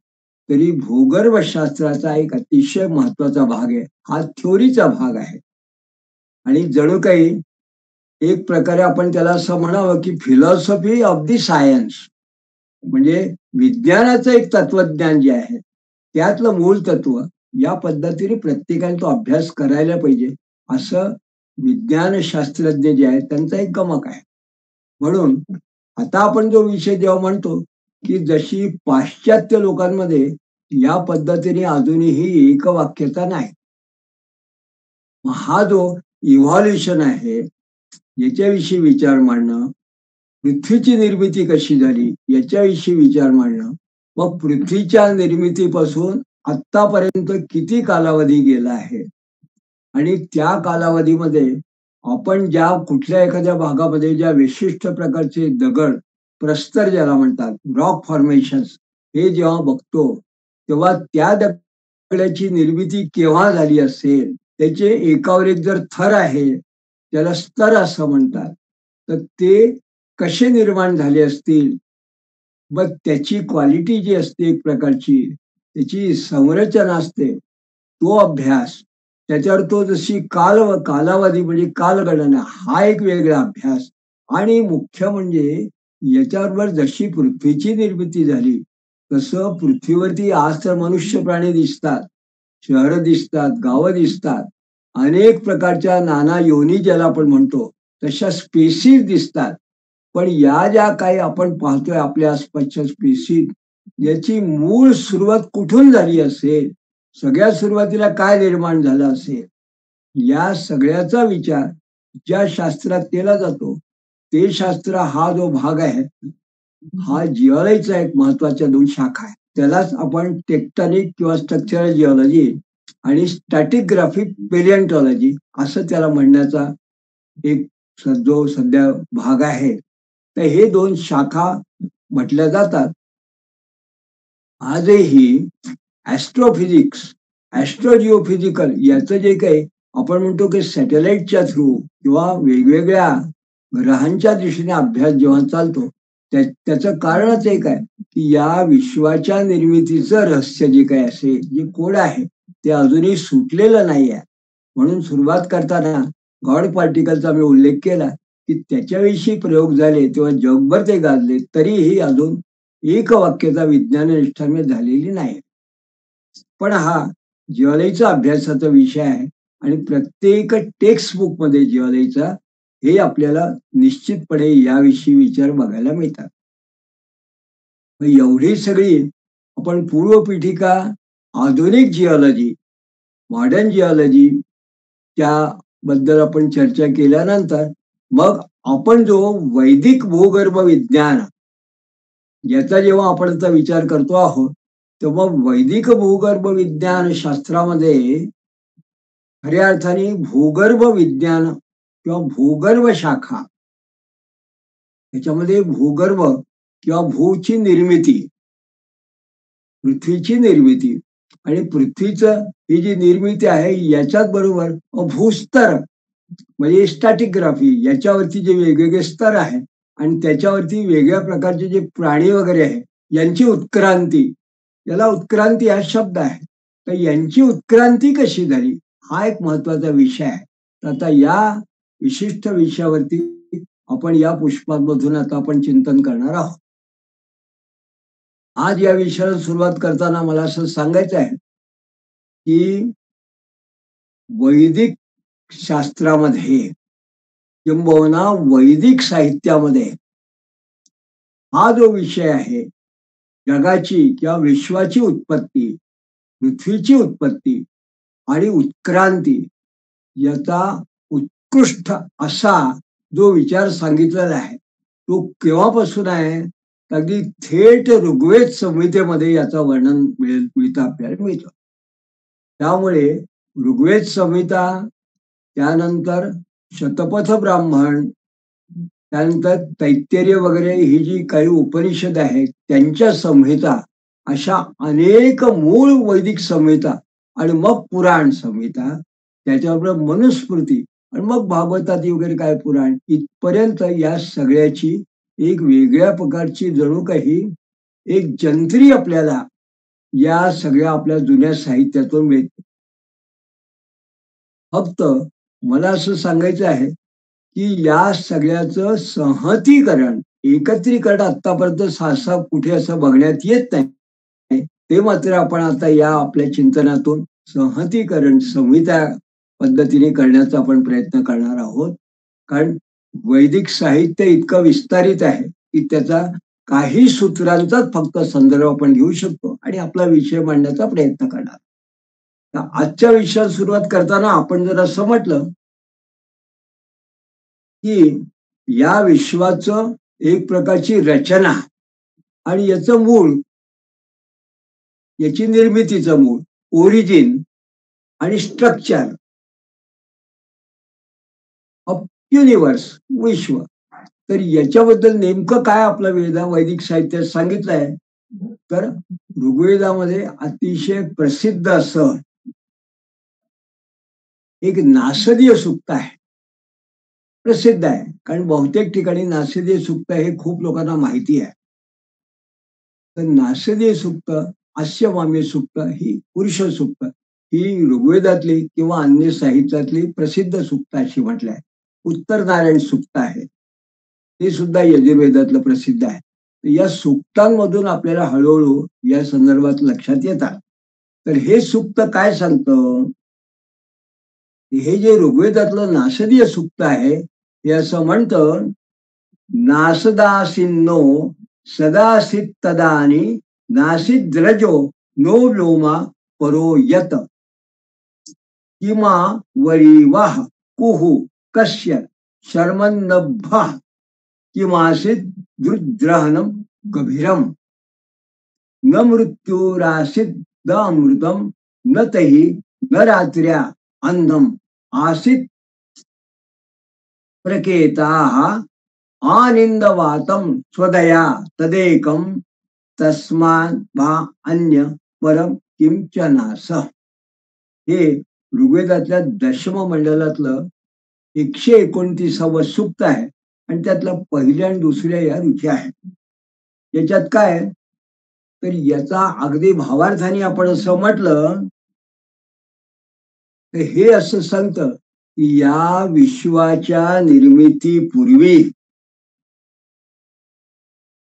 तरी भूगर्भशास्त्राचा एक अतिशय महत्वाचा भाग आहे. हा थ्योरीचा भाग आहे. आणि जणू काही एक प्रकारे आपण त्याला असं म्हणावं की फिलॉसॉफी ऑफ द सायन्स, म्हणजे विज्ञानाचं एक तत्वज्ञान जे आहे त्यातलं मूळ तत्व, या पद्धतीने प्रत्येकाने तो अभ्यास करायला पाहिजे, असं विज्ञान शास्त्रज्ञ जे आहेत त्यांचा एक गमक आहे. म्हणून आता आपण जो विषय जेव्हा म्हणतो की जशी पाश्चात्य लोकांमध्ये या पद्धतीने अजूनही एकवाक्यता नाही, मग हा जो इव्हॉल्युशन आहे याच्याविषयी विचार मांडणं, पृथ्वीची निर्मिती कशी झाली याच्याविषयी विचार मांडणं, मग पृथ्वीच्या निर्मितीपासून आत्तापर्यंत किती कालावधी गेला आहे आणि त्या कालावधीमध्ये आपण ज्या कुठल्या एखाद्या भागामध्ये ज्या विशिष्ट प्रकारचे दगड, प्रस्तर ज्याला म्हणतात, रॉक फॉर्मेशन्स, हे जेव्हा बघतो तेव्हा त्या दगडाची निर्मिती केव्हा झाली असेल, त्याचे एकावर एक जर थर आहे त्याला स्तर असं म्हणतात, तर ते कसे निर्माण झाले असतील, मग त्याची क्वालिटी जी असते एक प्रकारची, त्याची संरचना असते, तो अभ्यास, त्याच्यावर तो जशी कालावधी म्हणजे कालगणना, हा एक वेगळा अभ्यास, आणि मुख्य म्हणजे याच्याबरोबर जशी पृथ्वीची निर्मिती झाली तसं पृथ्वीवरती आज तर मनुष्य प्राणी दिसतात, शहरं दिसतात, गावं दिसतात, अनेक प्रकारच्या नाना योनी ज्याला आपण म्हणतो तशा स्पेसीज दिसतात. पण या ज्या काही आपण पाहतोय आपल्या आसपासच्या स्पेसीज, याची मूळ सुरुवात कुठून झाली असेल, सगळ्यात सुरुवातीला काय निर्माण झालं असेल, या सगळ्याचा विचार ज्या शास्त्रात केला जातो, ते शास्त्र हा जो भाग आहे हा जिओलॉजीचा एक महत्वाच्या दोन शाखा आहे. त्यालाच आपण टेक्टॉनिक किंवा स्ट्रक्चरल जिओलॉजी आणि स्टॅटिग्राफिक पेलियंटॉलॉजी असं त्याला म्हणण्याचा एक जो सध्या भाग आहे. तर हे दोन शाखा म्हटल्या जातात. आजही ॲस्ट्रोफिजिक्स, ॲस्ट्रोजिओफिजिकल याचं जे काही आपण म्हणतो की सॅटेलाइटच्या थ्रू किंवा वेगवेगळ्या ग्रहांच्या दृष्टीने अभ्यास जेव्हा चालतो, त्याचं कारणच एक आहे की या विश्वाच्या निर्मितीचं रहस्य जे काही असेल, जे कोड आहे ते अजूनही सुटलेलं नाही आहे. म्हणून सुरुवात करताना गॉड पार्टिकलचा मी उल्लेख केला की त्याच्याविषयी प्रयोग झाले तेव्हा जगभर ते गाजले, तरीही अजून एक वाक्यता विज्ञान निष्ठाने झालेली नाही. पण हा जिओलॉजीचा अभ्यासाचा विषय आहे आणि प्रत्येक टेक्स्ट बुक मध्ये जिओलॉजीचा हे आपल्याला निश्चितपणे याविषयी विचार बघायला मिळतात. एवढी सगळी आपण पूर्व पीठिका, आधुनिक जिओलॉजी, मॉडर्न जिओलॉजी त्याबद्दल आपण चर्चा केल्यानंतर मग आपण जो वैदिक भूगर्भ विज्ञान याचा जेव्हा आपण आता विचार करतो आहोत, तेव्हा वैदिक भूगर्भ विज्ञान शास्त्रामध्ये खऱ्या अर्थाने भूगर्भ विज्ञान किंवा भूगर्भ शाखा, याच्यामध्ये भूगर्भ किंवा भूची निर्मिती, पृथ्वीची निर्मिती आणि पृथ्वीचं ही जी निर्मिती आहे याच्याच बरोबर भूस्तर म्हणजे स्टॅटिग्राफी, याच्यावरती जे वेगवेगळे स्तर आहेत आणि त्याच्यावरती वेगळ्या प्रकारचे जे प्राणी वगैरे आहे यांची उत्क्रांती, याला उत्क्रांती हा शब्द आहे, तर यांची उत्क्रांती कशी झाली हा एक महत्वाचा विषय आहे. तर आता या विशिष्ट विषयावरती आपण या पुष्पांमधून आता आपण चिंतन करणार आहोत. आज या विषयाला सुरुवात करताना मला असं सांगायचं आहे की वैदिक शास्त्रामध्ये किंबहुना वैदिक साहित्यामध्ये हा जो विषय आहे, जगाची किंवा विश्वाची उत्पत्ती, पृथ्वीची उत्पत्ती आणि उत्क्रांती, याचा उत्कृष्ट असा जो विचार सांगितलेला आहे तो केव्हापासून आहे, अगदी थेट ऋग्वेद संहितेमध्ये याचं वर्णन मिळतं आपल्याला मिळतं. त्यामुळे ऋग्वेद संहिता, त्यानंतर शतपथ ब्राह्मण, त्यानंतर तैत्तिरीय वगैरे ही जी काही उपनिषद आहेत त्यांच्या संहिता, अशा अनेक मूळ वैदिक संहिता आणि मग पुराण संहिता, त्याच्याबरोबर मनुस्मृती आणि मग भागवताती वगैरे काय पुराण, इथपर्यंत या सगळ्याची एक वेगळ्या प्रकारची जणू काही एक जंत्री आपल्याला या सगळ्या आपल्या जुन्या साहित्यातून मिळते. फक्त मला असं सांगायचं आहे की या सगळ्याचं संहतीकरण, एकत्रीकरण आतापर्यंत सहसा कुठे असं बघण्यात येत नाही. ते मात्र आपण आता या आपल्या चिंतनातून संहतीकरण संहिता पद्धतीने करण्याचा आपण प्रयत्न करणार आहोत. कारण वैदिक साहित्य इतकं विस्तारित आहे की त्याचा काही सूत्रांचाच फक्त संदर्भ आपण घेऊ शकतो आणि आपला विषय मांडण्याचा प्रयत्न करणार. तर आजच्या विषयात सुरुवात करताना आपण जर असं म्हटलं की या विश्वाचं एक प्रकारची रचना आणि याचं मूळ, याची निर्मितीचं मूळ, ओरिजिन आणि स्ट्रक्चर ऑफ युनिवर्स, विश्व. तर याच्याबद्दल नेमकं काय आपलं वैदिक साहित्यात सांगितलं आहे, तर ऋग्वेदामध्ये अतिशय प्रसिद्ध असं एक नासदीय सूक्त आहे. प्रसिद्ध आहे कारण बहुतेक ठिकाणी नासदीय सूक्त हे खूप लोकांना माहिती आहे. तर नासदीय सूक्त, अस्यमाम्य सूक्त, ही पुरुष सूक्त, ही ऋग्वेदातली किंवा अन्य साहित्यातली प्रसिद्ध सूक्त अशी म्हटलं आहे. उत्तर नारायण सूक्त आहे, ते सुद्धा यजुर्वेदातलं प्रसिद्ध आहे. या सूक्तांमधून आपल्याला हळूहळू या संदर्भात लक्षात येतात. तर हे सूक्त काय सांगतं, हे जे ऋग्वेदातलं नासदीय सूक्त आहे हे असं म्हणतं, नासदासिन्नो सदासित तदानी नासिद्रजो नो व्योमा परो यत किमा वरीवाह कुहु कस्य शर्मन्नभ किमासित दुर्द्रहणम गभीरम न मृत्युरासित द अमृतम न तही न रात्र्या अंधम आसित प्रकेताः आनिंदवातम स्वदया तदेकम तस्मान् वा अन्य परम किंचनास. हे ऋग्वेदातल्या दशम मंडलातलं 129वं सूक्त आहे आणि त्यातलं पहिल्या आणि दुसऱ्या या रुची आहेत. याच्यात काय, तर याचा अगदी भावार्थाने आपण असं म्हटलं तर हे असं सांगतं की या विश्वाच्या निर्मितीपूर्वी,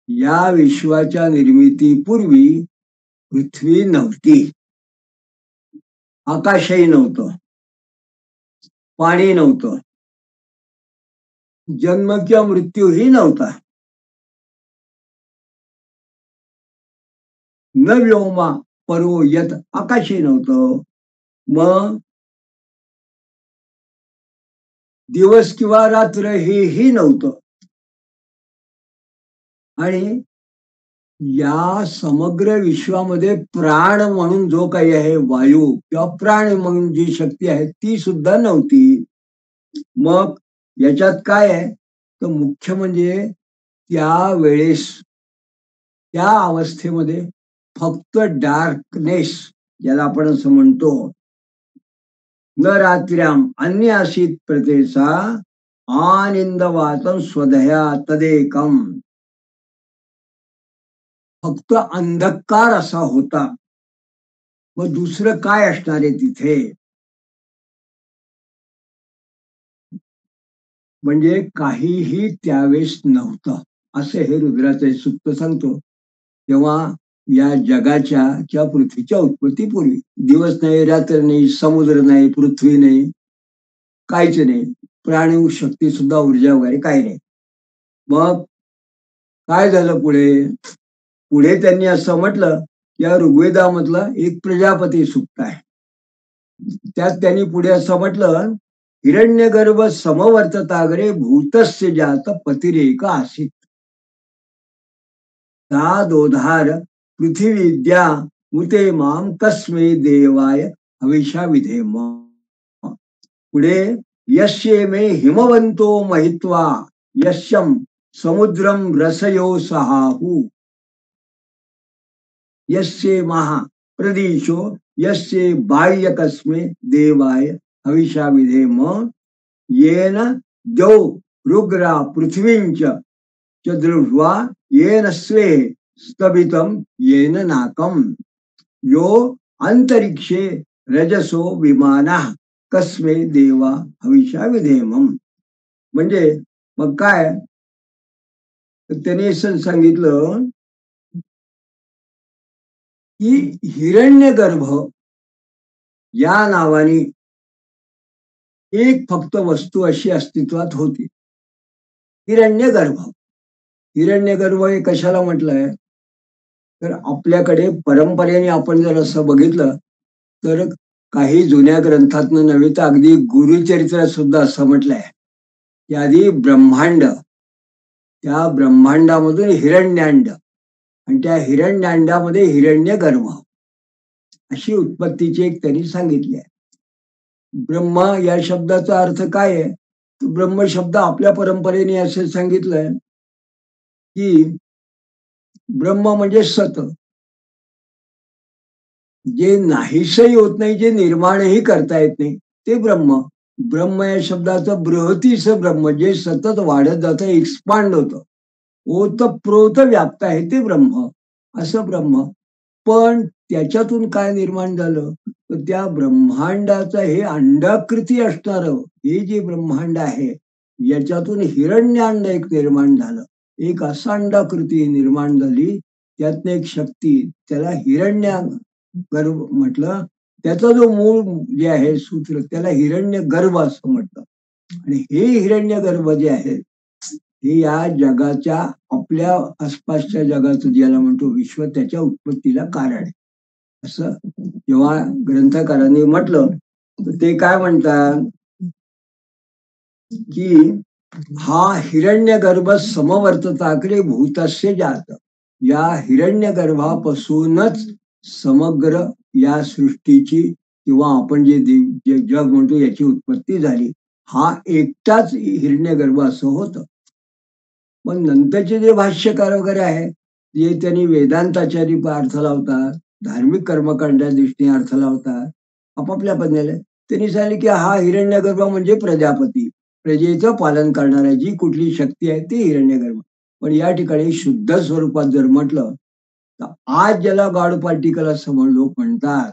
या विश्वाच्या निर्मितीपूर्वी पृथ्वी नव्हती, आकाशही नव्हतं, पाणी नव्हतं, जन्म किंवा मृत्यूही नव्हता, न व्योमा परो यत, आकाशही नव्हतं, मग दिवस किंवा रात्र हेही नव्हतं. आणि या समग्र विश्वामध्ये प्राण म्हणून जो काही आहे, वायू किंवा प्राण म्हणून जी शक्ती आहे ती सुद्धा नव्हती. मग याच्यात काय आहे, तर मुख्य म्हणजे त्यावेळेस त्या अवस्थेमध्ये फक्त डार्कनेस, ज्याला आपण असं म्हणतो, न रात्र्याम अन्य आसित प्रतेचा आनिंदवातम स्वदया तदेकम, फक्त अंधकार असा होता. मग दुसरं काय असणार आहे तिथे, म्हणजे काहीही त्यावेळेस नव्हतं, असे हे रुद्राचे सूक्त सांगतो. तेव्हा या जगाच्या किंवा पृथ्वीच्या उत्पत्तीपूर्वी दिवस नाही, रात्र नाही, समुद्र नाही, पृथ्वी नाही, काहीच नाही, प्राणी शक्ती सुद्धा, ऊर्जा वगैरे काही नाही. मग काय झालं पुढे, पुढे त्यांनी असं म्हटलं, या ऋग्वेदामधलं एक प्रजापती सूक्त आहे, त्यात त्यांनी पुढे असं म्हटलं, हिरण्यगर्भ समवर्तताग्रे भूतस्य जात पतिरेक आसित दोधार पृथ्वी विद्या मुते माम कस्मे देवाय हविषा विधेम. पुढे यस्ये मे हिमवंतो महित्वा यश्यम समुद्रम रसयो सहाहु यस्ये महा प्रदेशो यस्ये बाह्य कस्मे देवाय हविषा विधेम येन द्यौ रुग्रा पृथ्वींच दृष्ट्वा येन स्वे स्तबितम येन नाकम यो अंतरिक्षे रजसो विमानः कस्मे देवा हविषा विधेमम. म्हणजे मग काय, तर त्याने असं सांगितलं की हिरण्यगर्भ या नावाने एक फक्त वस्तू अशी अस्तित्वात होती, हिरण्यगर्भ. हिरण्यगर्भ हे कशाला म्हटलंय, तर आपल्याकडे परंपरेने आपण जर असं बघितलं तर काही जुन्या ग्रंथातनं नव्हे तर अगदी गुरुचरित्रात सुद्धा असं म्हटलंय की आधी ब्रह्मांड, त्या ब्रह्मांडामधून हिरण्याण्ड आणि त्या हिरण्याण्डामध्ये हिरण्यगर्भ अशी उत्पत्तीची एक त्यांनी सांगितली आहे. ब्रह्मा या शब्दाचा अर्थ काय आहे, ब्रह्म शब्द आपल्या परंपरेने असे सांगितलंय की ब्रह्म म्हणजे सत, जे नाहीसही होत नाही, जे निर्माणही करता येत नाही, ते ब्रह्म. ब्रह्म या शब्दाचं बृहतीस ब्रह्म, जे सतत वाढत जातं, एक्सपांड होतं, ओतप्रोत व्याप्त आहे, ते ब्रह्म, असं ब्रह्म. पण त्याच्यातून काय निर्माण झालं, तर त्या ब्रह्मांडाचं हे अंडाकृती असणार हे जे ब्रह्मांड आहे, याच्यातून हिरण्याण्ड एक निर्माण झालं. एक असा अंडाकृती निर्माण झाली, त्यातनं एक शक्ती, त्याला हिरण्या गर्भ म्हटलं. त्याचा जो मूळ जे आहे सूत्र, त्याला हिरण्य गर्भ असं म्हटलं. आणि हे हिरण्य गर्भ जे आहे, हे या जगाच्या, आपल्या आसपासच्या जगाचं ज्याला म्हणतो विश्व, त्याच्या उत्पत्तीला कारण आहे असं जेव्हा ग्रंथकारांनी म्हटलं, तर ते काय म्हणतात की हा हिरण्यगर्भ समवर्तताकडे भूतस्य जात, या हिरण्यगर्भापासूनच समग्र या सृष्टीची किंवा आपण जे जग म्हणतो याची उत्पत्ती झाली. हा एकटाच हिरण्यगर्भ असं होतं. मग नंतरचे जे भाष्यकार वगैरे आहे, जे त्यांनी वेदांताचारी अर्थ लावतात, धार्मिक कर्मकांडाच्या दृष्टीने अर्थ लावतात, आपापल्या पद्धतीने त्यांनी सांगितले की हा हिरण्यगर्भ म्हणजे प्रजापती, प्रजेचं पालन करणारा जी कुठली शक्ती आहे ती हिरण्यगर्भ. पण या ठिकाणी शुद्ध स्वरूपात जर म्हटलं, तर आज ज्याला गॉड पार्टिकल असं लोक म्हणतात,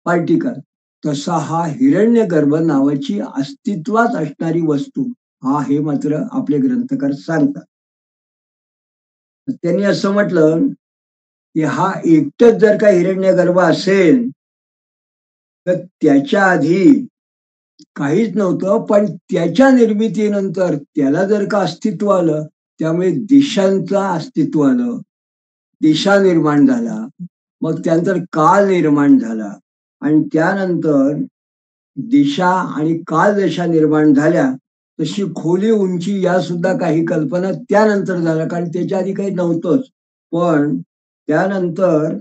पार्टिकल, तसा हा हिरण्यगर्भ नावाची अस्तित्वात असणारी वस्तू, हा हे मात्र आपले ग्रंथकार सांगतात. त्यांनी असं म्हटलं की हा एकटच जर का हिरण्यगर्भ असेल, तर त्याच्या आधी काहीच नव्हतं, पण त्याच्या निर्मितीनंतर त्याला जर का अस्तित्व आलं, त्यामुळे दिशांचं अस्तित्व आलं, दिशा निर्माण झाला, मग त्यानंतर काल निर्माण झाला, आणि त्यानंतर दिशा आणि काल जशा निर्माण झाल्या, तशी खोली, उंची या सुद्धा काही कल्पना त्यानंतर झाल्या, कारण त्याच्या आधी काही नव्हतंच. पण त्यानंतर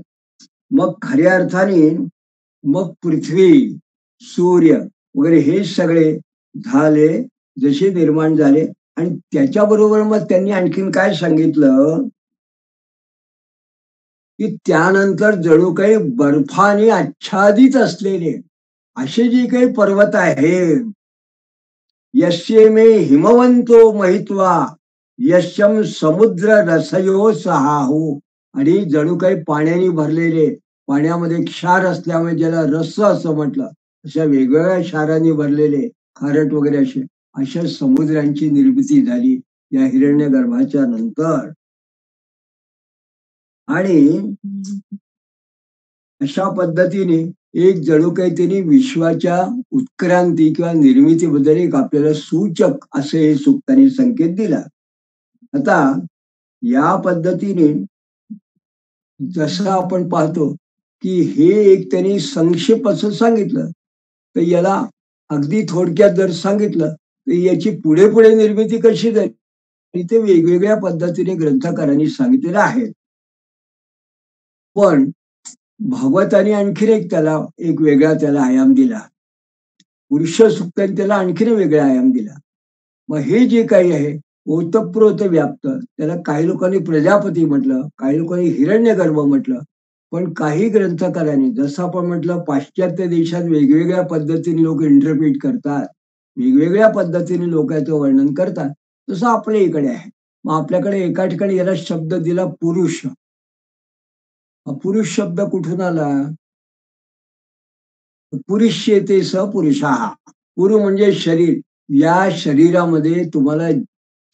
मग खऱ्या अर्थाने मग पृथ्वी, सूर्य वगैरे हे सगळे झाले, जसे निर्माण झाले. आणि त्याच्याबरोबर मग त्यांनी आणखीन काय सांगितलं की त्यानंतर जणू काही बर्फाने आच्छादित असलेले असे जे काही पर्वत आहेत, यस्ये मे हिमवंतो महित्वा यशम समुद्र रसयो सहाहू, आणि जणू काही पाण्याने भरलेले, पाण्यामध्ये क्षार असल्यामुळे ज्याला रस असं म्हटलं, अशा वेगवेगळ्या क्षाराने भरलेले, खारट वगैरे असे अशा समुद्रांची निर्मिती झाली या हिरण्यगर्भाच्या नंतर. आणि अशा पद्धतीने एक जणू काही त्यांनी विश्वाच्या उत्क्रांती किंवा निर्मितीबद्दल एक आपल्याला सूचक असे हे सूक्तांनी संकेत दिला. आता या पद्धतीने जसं आपण पाहतो की हे एक त्यांनी संक्षेप असं सांगितलं, तर याला अगदी थोडक्यात जर सांगितलं तर याची पुढे पुढे निर्मिती कशी झाली ते वेगवेगळ्या पद्धतीने ग्रंथकारांनी सांगितलेलं आहे. पण भागवताने आणखीन एक त्याला एक वेगळा त्याला आयाम दिला, पुरुष सूक्ताने त्याला आणखीन वेगळा आयाम दिला. मग हे जे काही आहे ओतप्रोत व्याप्त, त्याला काही लोकांनी प्रजापती म्हटलं, काही लोकांनी हिरण्यगर्भ म्हटलं. पण काही ग्रंथकारांनी, जसं आपण म्हटलं पाश्चात्य देशात वेगवेगळ्या पद्धतीने लोक इंटरप्रिट करतात, वेगवेगळ्या पद्धतीने लोक याचं वर्णन करतात, तसं आपल्या इकडे आहे. मग आपल्याकडे एका ठिकाणी याला शब्द दिला पुरुष. पुरुष शब्द कुठून आला, पुरुष्येते स पुरुषा, पुरु म्हणजे शरीर, या शरीरामध्ये तुम्हाला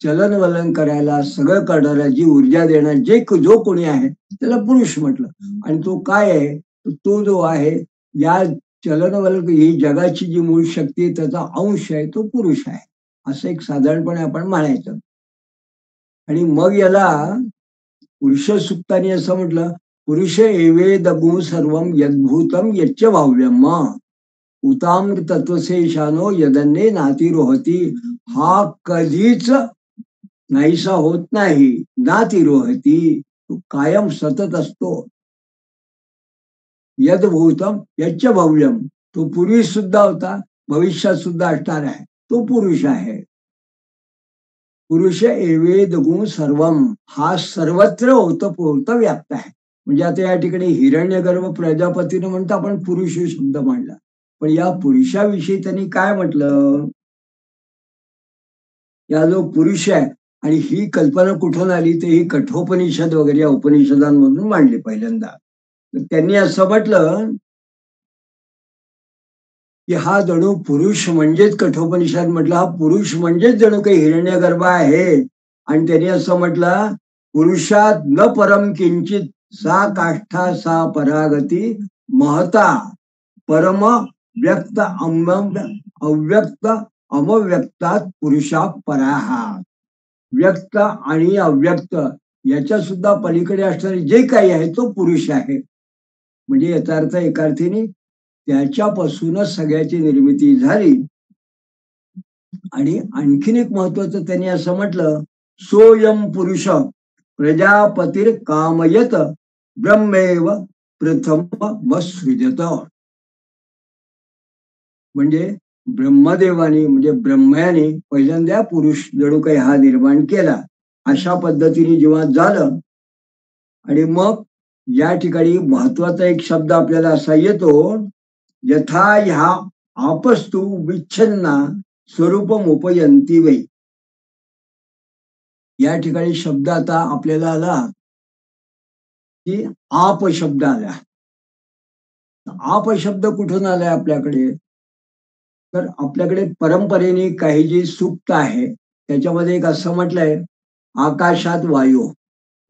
चलनवलन करायला सगळं करणारा, जी ऊर्जा देणार जो कोणी आहे त्याला पुरुष म्हटलं. आणि तो काय आहे, तो जो आहे या चलनवलन ही जगाची जी मूळ शक्ती आहे त्याचा अंश आहे तो पुरुष आहे, असं एक साधारणपणे आपण म्हणायचं. आणि मग याला पुरुष सुक्तानी असं म्हटलं, पुरुष एवेदगु सर्वम यद्भूतम यच्च भाव्यम उताम्र तत्वशेषानो यदन्ने नातिरोहती. हा कधीच नाहीसा होत नाही, नातिरोहती, तो कायम सतत असतो. यद्भूतम यच्च भव्यम, तो पूर्वी सुद्धा होता, भविष्यात सुद्धा असणार आहे, तो पुरुष आहे. पुरुष एवेदगुण सर्वम, हा सर्वत्र होत व्याप्त आहे. म्हणजे आता या ठिकाणी हिरण्यगर्भ प्रजापतीने म्हणतो आपण पुरुष शब्द मांडला, पण या पुरुषाविषयी त्यांनी काय म्हटलं, या जो पुरुष आहे, आणि ही कल्पना कुठून आली ते ही कठोपनिषद वगैरे या उपनिषदांमधून मांडली पहिल्यांदा. तर त्यांनी असं म्हटलं की हा जणू पुरुष म्हणजेच, कठोपनिषद म्हटलं हा पुरुष म्हणजेच जणू काही हिरण्यगर्भ आहे. आणि त्यांनी असं म्हटलं, पुरुषात न परम किंचित सा काष्ठा सा परागती महता परम व्यक्त अव्यक्त अमव्यक्तात पुरुषा पराहा. व्यक्त आणि अव्यक्त याच्या सुद्धा पलीकडे असणारे जे काही आहे तो पुरुष आहे. म्हणजे याचा अर्थ एका अर्थीने त्याच्यापासूनच सगळ्याची निर्मिती झाली. आणि आणखीन एक महत्वाचं त्यांनी असं म्हटलं, सोयम पुरुष प्रजापतीर कामयत ब्रह्मेव प्रथम सृजत. म्हणजे ब्रह्मदेवाने म्हणजे ब्रह्म्याने पहिल्यांदा पुरुष जणू काही हा निर्माण केला. अशा पद्धतीने जेव्हा झालं, आणि मग या ठिकाणी महत्वाचा एक शब्द आपल्याला असा येतो, यथा ह्या आपस्तु विच्छिन्ना स्वरूपम उपयंती वै. या ठिकाणी शब्द आता आपल्याला आला की आप शब्द आला. आप शब्द कुठून आलाय आपल्याकडे, तर आपल्याकडे परंपरेने काही जी सूक्त आहे त्याच्यामध्ये एक असं म्हटलंय, आकाशात वायू,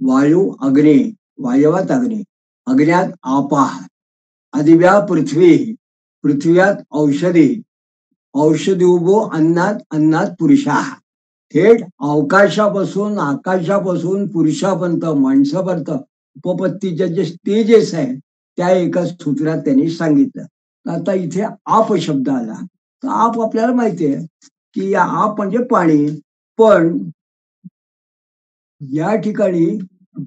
वायू अग्नी, वायवात अग्नी, अग्न्यात आपा, आदिव्या पृथ्वी, पृथ्व्यात औषधी, औषधी उभो अन्नात, अन्नात पुरुषा. थेट अवकाशापासून आकाशापासून पुरुषापर्यंत माणसापर्यंत उपपत्तीचे जे स्टेजेस आहे त्या एका सूत्रात त्यांनी सांगितलं. आता इथे आप शब्द आला, तर आप आपल्याला माहिती आहे की या आप म्हणजे पाणी. पण या ठिकाणी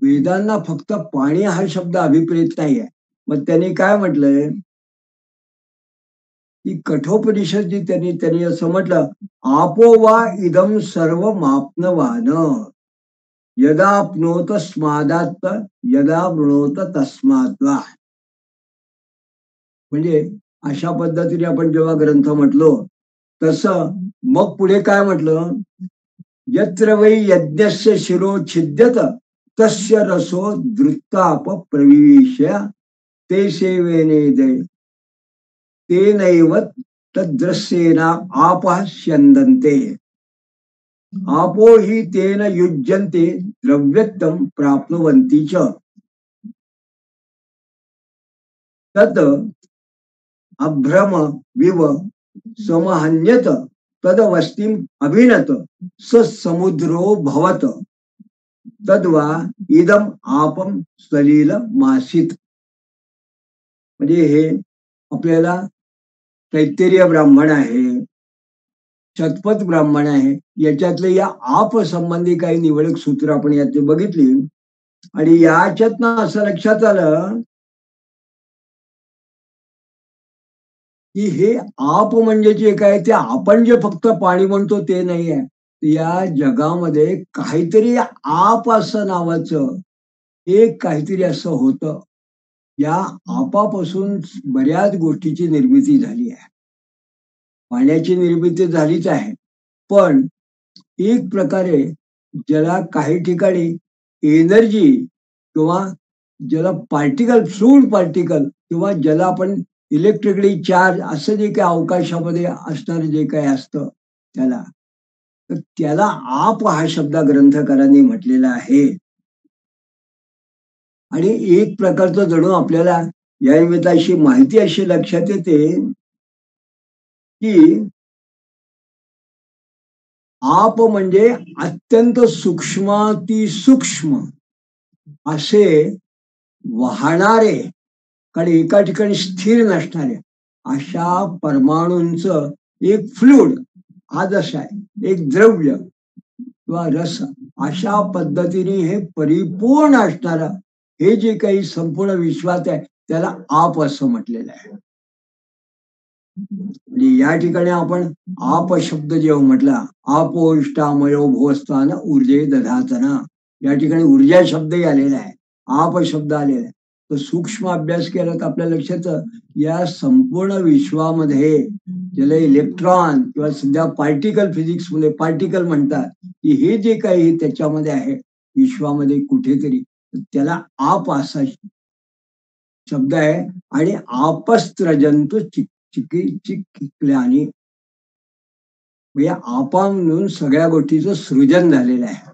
वेदांना फक्त पाणी हा शब्द अभिप्रेत नाही आहे. मग त्यांनी काय म्हटलंय की कठोपनिषद जी त्यांनी त्यांनी असं म्हटलं, आपो वा इदम सर्व मापनवान यदाप्नोत स्मादात यदा मृणोत तस्मात वा. म्हणजे अशा पद्धतीने आपण जेव्हा ग्रंथ म्हटलो तसं मग पुढे काय म्हटलं, यत्र वै यज्ञस्य शिरो छिद्यत तस्य रसो दृत्ताप प्रविश्य ते सेवेने दे तेनैव तद्दृश्येना आपः स्यन्दन्ते आपो हि तेन युज्यन्ते द्रव्यत्वं प्राप्नुवन्ति च तत् अभ्रम विव समहन्यत तदवस्तिम अभिनत स समुद्रो भवत तद्वा इदम आपम सलील मासित. म्हणजे हे आपल्याला तैत्तिरीय ब्राह्मण आहे, शतपथ ब्राह्मण आहे, याच्यातले या आप संबंधी काही निवडक सूत्र आपण यातली बघितली. आणि याच्यातनं असं लक्षात आलं की हे आप म्हणजे जे काय ते आपण जे फक्त पाणी म्हणतो ते नाही आहे. या जगामध्ये काहीतरी आप असं नावाचं एक काहीतरी असं होतं. या आपापासून बऱ्याच गोष्टीची निर्मिती झाली आहे. पाण्याची निर्मिती झालीच आहे, पण एक प्रकारे ज्याला काही ठिकाणी एनर्जी किंवा ज्याला पार्टिकल, फ्लूइड पार्टिकल, किंवा ज्याला आपण इलेक्ट्रिकली चार्ज असं जे काही अवकाशामध्ये असणारं जे काही असतं त्याला. तर त्याला आप हा शब्द ग्रंथकारांनी म्हटलेला आहे. आणि एक प्रकारचं जणू आपल्याला या निमित्ताशी माहिती अशी लक्षात येते की आप म्हणजे अत्यंत सूक्ष्मातिसूक्ष्म असे वाहणारे, कारण एका ठिकाणी स्थिर नसणारे अशा परमाणूंचं एक फ्लुइड, हा जसा आहे एक द्रव्य किंवा रस, अशा पद्धतीने हे परिपूर्ण असणारं हे जे काही संपूर्ण विश्वात आहे त्याला आप असं म्हटलेलं आहे. म्हणजे या ठिकाणी आपण आप शब्द जेव्हा म्हटला, आपोष्टामयो भुवस्थान ऊर्जे दधातना, या ठिकाणी ऊर्जा शब्दही आलेला आहे, आप शब्द आलेला आहे. तर सूक्ष्म अभ्यास केला तर आपल्या लक्षात येतं, या संपूर्ण विश्वामध्ये ज्याला इलेक्ट्रॉन किंवा सध्या पार्टिकल फिजिक्स मध्ये पार्टिकल म्हणतात, की हे जे काही त्याच्यामध्ये आहे विश्वामध्ये कुठेतरी, त्याला आप असा शब्द आहे. आणि आपस्त्रजंतु चिकिल्याने, म्हणजे आपा म्हणून सगळ्या गोष्टीचं सृजन झालेलं आहे.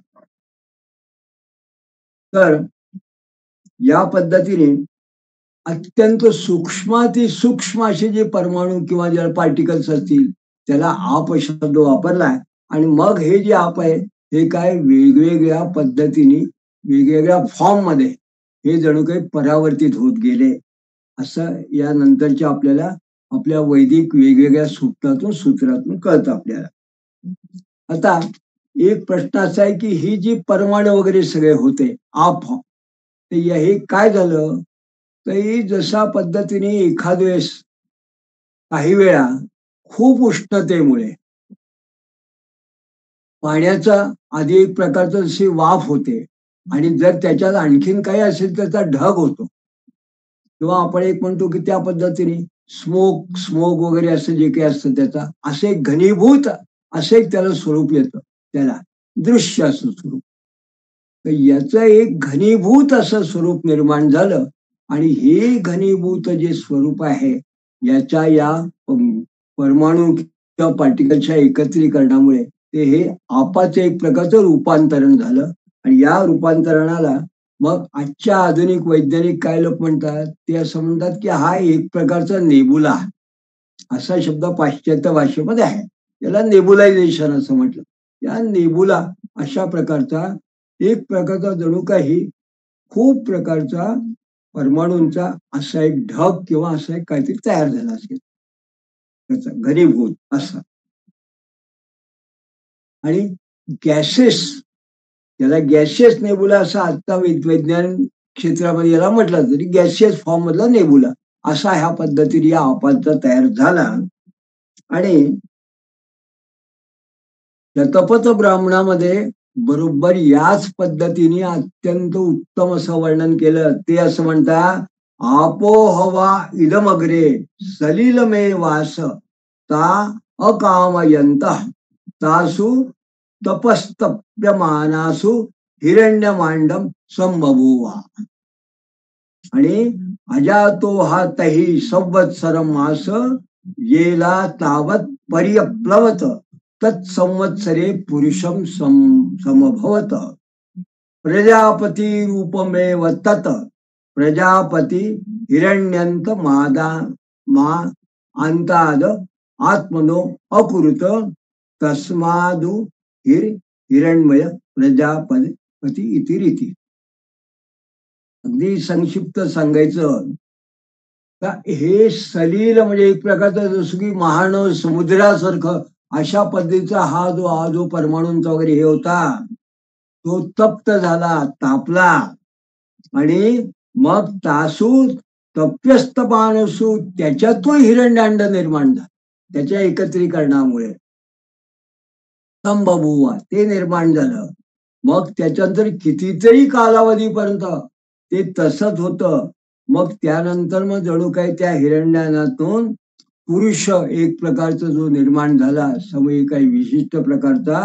तर या पद्धतीने अत्यंत सूक्ष्मातिसूक्ष्म असे जे परमाणू किंवा जे पार्टिकल्स असतील त्याला आप शब्द वापरलाय. आणि मग हे जे आप आहे हे काय वेगवेगळ्या पद्धतीने वेगवेगळ्या फॉर्म मध्ये हे जणू काही परावर्तित होत गेले, असं या नंतरच्या आपल्याला आपल्या वैदिक वेगवेगळ्या सूत्रातून कळतं आपल्याला. आता एक प्रश्न असा आहे की ही जी परमाणू वगैरे सगळे होते आप, तर हे काय झालं, तर ही जशा पद्धतीने एखाद वेळेस काही वेळा खूप उष्णतेमुळे पाण्याचा आधी एक प्रकारचं जशी वाफ होते, आणि जर त्याच्यात आणखीन काही असेल तर त्याचा ढग होतो, किंवा आपण एक म्हणतो की त्या पद्धतीने स्मोक स्मोक वगैरे असं जे काही असतं त्याचा असं एक घनीभूत असं एक त्याला स्वरूप येतं, त्याला दृश्य असं स्वरूप. तर याचं एक घनीभूत असं स्वरूप निर्माण झालं. आणि हे घनीभूत जे स्वरूप आहे याच्या या परमाणू किंवा पार्टिकलच्या एकत्रीकरणामुळे ते हे आपाचं एक प्रकारचं रूपांतरण झालं. आणि या रूपांतरणाला मग आजच्या आधुनिक वैज्ञानिक काय लोक म्हणतात, ते असं म्हणतात की हा एक प्रकारचा नेबुला, असा शब्द पाश्चात्य भाषेमध्ये आहे, त्याला नेबुलायझेशन असं म्हटलं. या नेबुला अशा प्रकारचा एक प्रकारचा जणू काही खूप प्रकारचा परमाणूंचा असा एक ढग किंवा असा एक काहीतरी तयार झाला असेल त्याचा घनीभूत असा. आणि गॅसेस, याला गॅसियस नेबुला असं आता विज्ञान क्षेत्रामध्ये याला म्हटलं तरी गॅसियस फॉर्म मधला नेबुला असा ह्या पद्धतीने या आपांचा तयार झाला. आणि शतपथ ब्राह्मणामध्ये बरोबर याच पद्धतीने अत्यंत उत्तम असं वर्णन केलं. ते असं म्हणता, आपो हवा इदमग्रे सलिल मे वास ता अकामयंत तासु तपस्तप्यमानासु हिरण्य मांडम संबभूवा. आणि अजातो हा तही संवत्सरम मास येला तावत पर्यप्लवत तत्संवत्सरे पुरुषम समभवत प्रजापती रूपमेव तत प्रजापती हिरण्यंत मा अंताद आत्मनो अकुरुत तस्मादु हिरण्मय प्रजापती इति रीती. अगदी संक्षिप्त सांगायचं का, हे सलील म्हणजे एक प्रकारचा जसं की महान समुद्रासारखं अशा पद्धतीचा हा जो परमाणूंचा वगैरे हे होता तो तप्त झाला, तापला. आणि मग तासू तप्यस्त मानसू त्याच्यातून हिरण्यांड निर्माण झाला, त्याच्या एकत्रीकरणामुळे संभभुवा ते निर्माण झालं. मग त्याच्यानंतर कितीतरी कालावधीपर्यंत ते तसंच होतं. मग त्यानंतर मग जणू काही त्या हिरण्यातून पुरुष एक प्रकारचा जो निर्माण झाला, समय काही विशिष्ट प्रकारचा.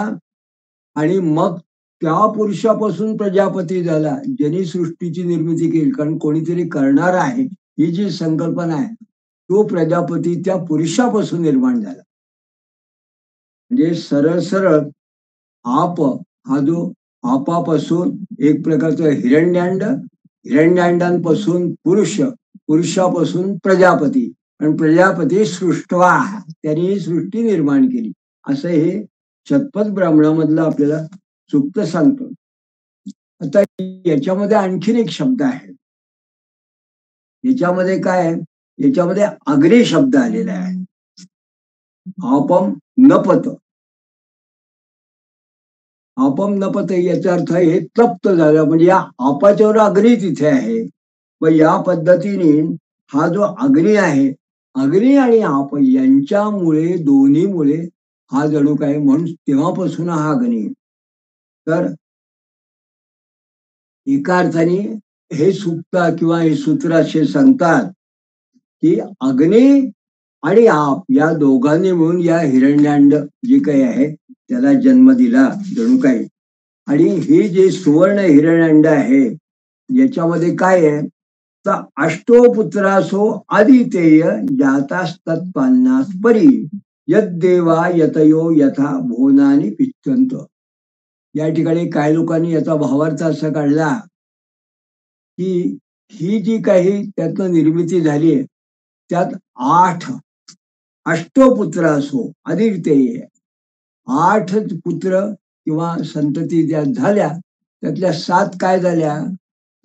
आणि मग त्या पुरुषापासून प्रजापती झाला, ज्यांनी सृष्टीची निर्मिती केली. कारण कोणीतरी करणार आहे ही जी संकल्पना आहे, तो प्रजापती त्या पुरुषापासून निर्माण झाला. म्हणजे सरळ सरळ आप हा जो आपापासून एक प्रकारचं हिरण्यांड, हिरण्यांडांपासून पुरुष, पुरुषापासून प्रजापती आणि प्रजापती सृष्टवा, त्यांनी सृष्टी निर्माण केली, असं हे शतपथ ब्राह्मणामधलं आपल्याला सूक्त सांगतो. आता याच्यामध्ये आणखीन एक शब्द आहे. याच्यामध्ये काय आहे, याच्यामध्ये अग्नी शब्द आलेला आहे. आपम नपत, आपम नपत याचा अर्थ हे तप्त झालं, म्हणजे या आपाच्यावर अग्नी तिथे आहे. व या पद्धतीने हा जो अग्नी आहे, अग्नी आणि आप यांच्यामुळे, दोन्हीमुळे हा जणू काय, म्हणून तेव्हापासून हा अग्नी. तर एका अर्थाने हे सूक्त किंवा हे सूत्र असे सांगतात की अग्नी आणि आप या दोघांनी मिळून या हिरण्यांड जे काही आहे त्याला जन्म दिला जणू काही. आणि हे जे सुवर्ण हिरण्यांड आहे याच्यामध्ये काय आहे, तर अष्टो पुत्रासो आदितेय जातास्तत्पान्नास परी यद्देवा यतयो यथा भुवनानी पिच्छन्त. या ठिकाणी काही लोकांनी याचा भावार्थ असा काढला की ही जी काही त्यातनं निर्मिती झाली आहे त्यात 8 अष्टपुत्र असो अधिकतेय, 8 पुत्र किंवा संतती ज्या झाल्या त्यातल्या 7 काय झाल्या,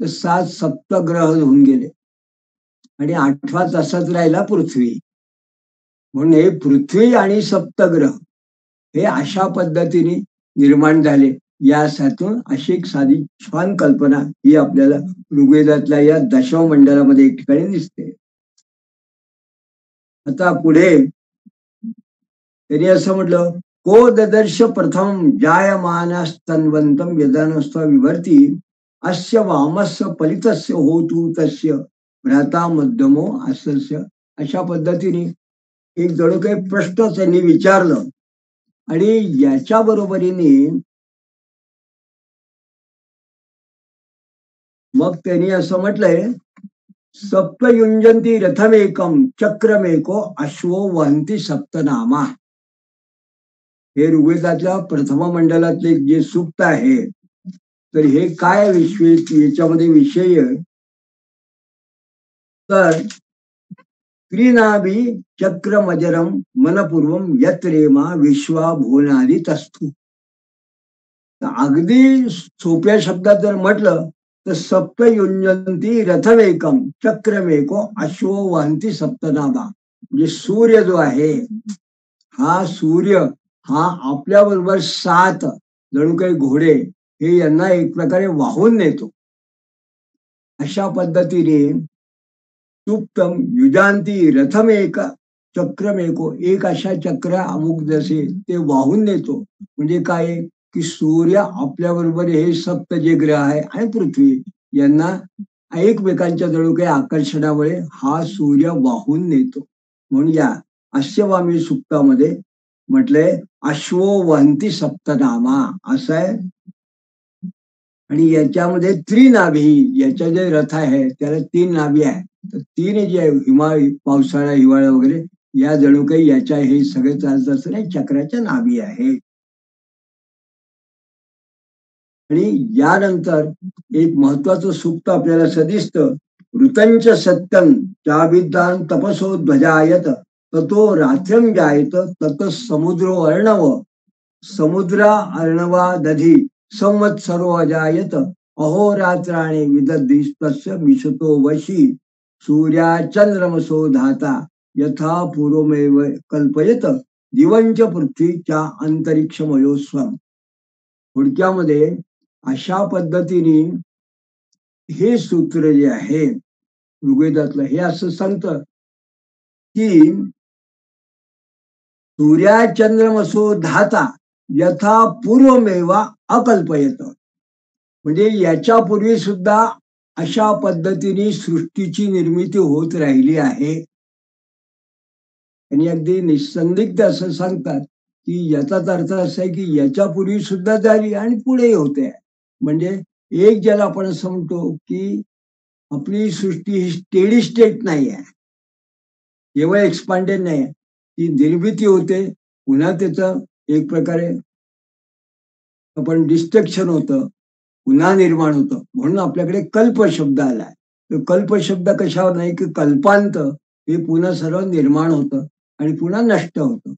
तर 7 सप्तग्रह होऊन गेले आणि 8वा तसाच राहिला पृथ्वी. म्हणून हे पृथ्वी आणि सप्तग्रह हे अशा पद्धतीने निर्माण झाले. यासाठी अशी एक साधी छान कल्पना ही आपल्याला ऋग्वेदातल्या या 10व्या मंडलामध्ये एक ठिकाणी दिसते. आता पुढे त्यांनी असं म्हटलं, को ददर्श प्रथम जायमानस्तन्वंतम यदानस्व विभर्ती अस्य वामस्य फलितस्य होतु तस्य भ्राता मध्यमो असस्य. अशा पद्धतीने एक जणू काही प्रश्न त्यांनी विचारलं आणि याच्या बरोबरीने मग त्यांनी असं म्हटलंय, सप्तयुंजंती रथमेकम चक्रमेको अश्वो वहंती सप्तनामा. हे ऋग्वेदातल्या प्रथम मंडलातले जे सूक्त आहे, तर हे काय विषय याच्यामध्ये विषय, तर त्रिनाभी चक्रमजरम मनपूर्वम यत्रेमा विश्वा भुवनादी तस्थू. अगदी सोप्या शब्दात जर म्हटलं तर सप्तयुंजंती रथमेकम चक्रमेको अश्व वहंती सप्तनामा. म्हणजे सूर्य जो आहे, हा सूर्य हा आपल्या बरोबर 7 जणू काही घोडे हे यांना एक प्रकारे वाहून नेतो. अशा पद्धतीने सुप्तम युजांती रथमेक चक्रमेको, एक अशा चक्र अमुक जसे ते वाहून नेतो. म्हणजे काय की सूर्य आपल्या बरोबर हे सप्त जे ग्रह आहे आणि पृथ्वी यांना एकमेकांच्या जणू काही आकर्षणामुळे हा सूर्य वाहून नेतो. म्हणून या अश्ववामी सूक्तामध्ये म्हटलंय अश्वो वहंती सप्तनामा असं आहे. आणि याच्यामध्ये त्रिनाभी, याच्या जे रथ आहे त्याला 3 नाभी आहे. तर 3 जे हिवाळी, पावसाळा, हिवाळा वगैरे या जणू काही याच्या हे सगळे चालत असताना चक्राच्या नाभी आहे. आणि यानंतर एक महत्वाचं सूक्त आपल्याला असं दिसतं, ऋतंच सत्यम चाभिद्दान तपसो ध्वजायत ततो रात्रम जायत तत समुद्रो अर्णव समुद्रा अर्णवा दधी संवत्सरो अजायत अहोरात्राणे विदधिस्तस्य मिशतो वशी सूर्याचंद्रमसो धाता यथा पूर्वमेव कल्पयत दिवंच पृथ्वीच्या अंतरिक्षमयो स्वम. थोडक्यामध्ये अशा पद्धतीने हे सूत्र जे आहे ऋग्वेदातलं हे असं सांगतं की सूर्याचंद्रमसो धाता यथा पूर्वमेवा अकल्पयत. म्हणजे याच्यापूर्वी सुद्धा अशा पद्धतीने सृष्टीची निर्मिती होत राहिली आहे. आणि अगदी निसंदिग्ध असं सांगतात की याचाच अर्थ असा आहे की याच्यापूर्वी सुद्धा झाली आणि पुढेही होते. म्हणजे एक ज्याला आपण असं म्हणतो की आपली सृष्टी ही स्टेडी स्टेट नाही आहे, केवळ एक्सपांडेड नाही, ती निर्मिती होते, पुन्हा त्याचं एक प्रकारे आपण डिस्ट्रक्शन होतं, पुन्हा निर्माण होतं. म्हणून आपल्याकडे कल्प शब्द आलाय. तर कल्प शब्द कशावर नाही की कल्पांत हे पुन्हा सर्व निर्माण होतं आणि पुन्हा नष्ट होतं.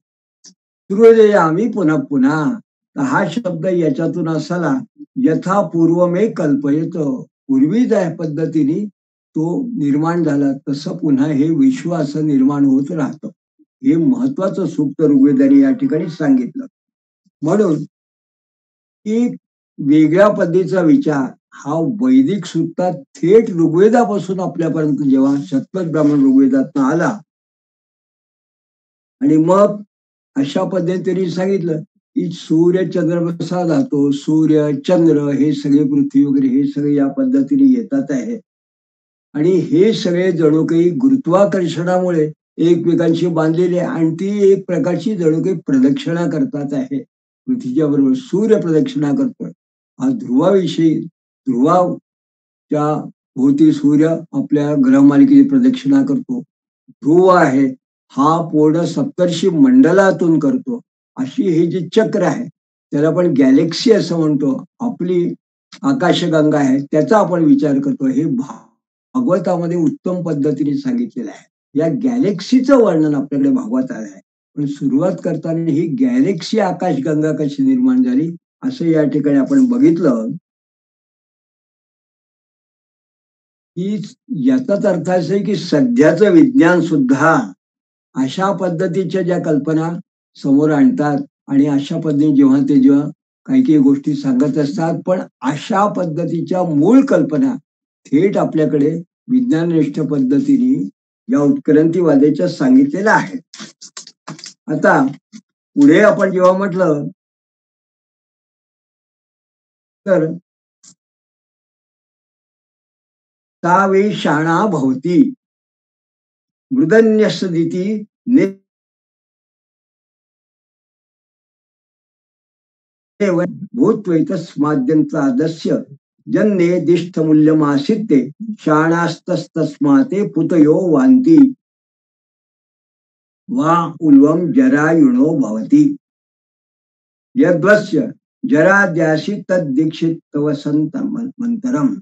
सूर्योदयामी पुन्हा पुन्हा. तर हा शब्द याच्यातून असाला यथा पूर्वमे कल्पयत. पूर्वी ज्या पद्धतीने तो निर्माण झाला तसं पुन्हा हे विश्व असं निर्माण होत राहतं. हे महत्वाचं सूक्त ऋग्वेदाने या ठिकाणी सांगितलं. म्हणून की वेगळ्या पद्धतीचा विचार हा वैदिक सूत्रात थेट ऋग्वेदापासून आपल्यापर्यंत जेव्हा शतपथ ब्राह्मण ऋग्वेदातनं आला आणि मग अशा पद्धतीने सांगितलं की सूर्य चंद्र कसा जातो, सूर्य चंद्र हे सगळे पृथ्वी वगैरे हे सगळे या पद्धतीने येतात आहे आणि हे सगळे जणू काही गुरुत्वाकर्षणामुळे एकमेकांशी बांधलेले आणि ती एक प्रकारची जणू काही प्रदक्षिणा करतात आहे. पृथ्वीच्या बरोबर सूर्य प्रदक्षिणा करतोय. हा ध्रुवाविषयी ध्रुवाच्या भोवती सूर्य आपल्या ग्रहमालिकेची प्रदक्षिणा करतो. ध्रुव आहे हा पूर्ण सप्तर्षी मंडलातून करतो. अशी हे जे चक्र आहे त्याला आपण गॅलेक्सी असं म्हणतो. आपली आकाशगंगा आहे त्याचा आपण विचार करतो. हे भागवतामध्ये उत्तम पद्धतीने सांगितलेलं आहे. या गॅलेक्सीचं वर्णन आपल्याकडे भागवत आलं आहे. पण सुरुवात करताना ही गॅलेक्सी आकाशगंगा कशी निर्माण झाली असं या ठिकाणी आपण बघितलं की याचाच अर्थ असा आहे की सध्याचं विज्ञान सुद्धा अशा पद्धतीच्या ज्या कल्पना समोर आणतात आणि अशा पद्धतीने जेव्हा काही काही गोष्टी सांगत असतात पण अशा पद्धतीच्या मूळ कल्पना थेट आपल्याकडे विज्ञाननिष्ठ पद्धतीने या उत्क्रांतीवाद्याच्या सांगितलेल्या आहेत. आता पुढे आपण जेव्हा म्हटलं तर तावे शाणा भवती मृदन्यसदिती भूत्वैतस्माद्यन्तादस्य जन्ने दिष्टमूल्यमासित्ते शाणास्तस्तस्माते पुतयो वान्ति वा उल्वम जरायुणो भवति यद्वस्य जराद्यासि तद्दीक्षित तवसंत मंतरम.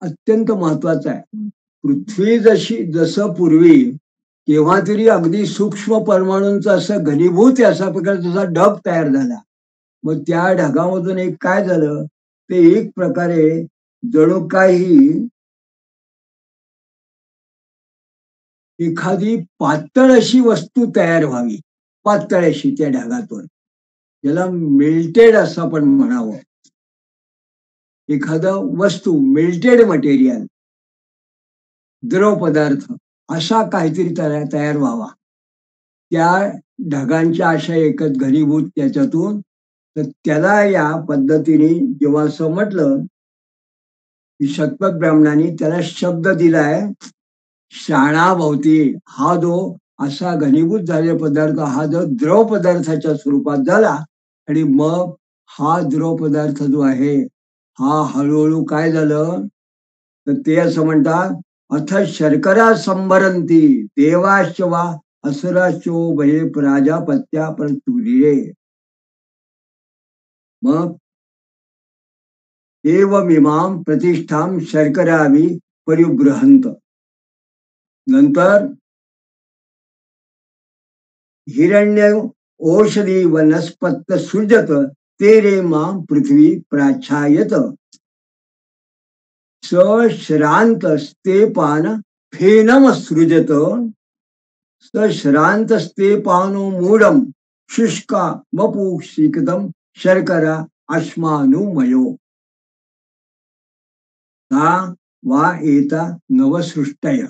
अत्यंत महत्वाचं आहे. पृथ्वी जसं पूर्वी केव्हा तरी अगदी सूक्ष्म परमाणूंचा असं घनीभूत अशा प्रकारचा ढग तयार झाला. मग त्या ढगामधून एक काय झालं ते एक प्रकारे जणू काही एखादी पातळ अशी वस्तू तयार व्हावी. पातळ अशी त्या ढगातून ज्याला मेल्टेड असं आपण म्हणावं. एखादं वस्तू मेल्टेड मटेरियल द्रव पदार्थ असा काहीतरी तयार व्हावा. त्या ढगांच्या अशा एकच घनीभूत त्याच्यातून तर त्याला या पद्धतीने जेव्हा असं म्हटलं की शतपथ ब्राह्मणाने त्याला शब्द दिलाय शाणाभोवती. हा जो असा घनीभूत झालेला पदार्थ हा जो द्रव पदार्थाच्या स्वरूपात झाला आणि मग हा द्रव पदार्थ जो आहे हा हळूहळू काय झालं तर ते असं म्हणतात अथ शर्करा संभरंती देवाश्च वा असुराश्चो भये प्राजापत्या परतुरे. मग एवमिमाम प्रतिष्ठाम शर्करावी परिबृहंत. नंतर हिरण्य औषधी वनस्पत सृजत तेरे माम पृथ्वी प्राच्छायत सश्रांत स्तेपान फेनम सृजत सश्रांत स्तेपानो मूढम शुष्का वपुषिकतम शर्करा अश्मानुमयो. हा वा एता नवसृष्टय.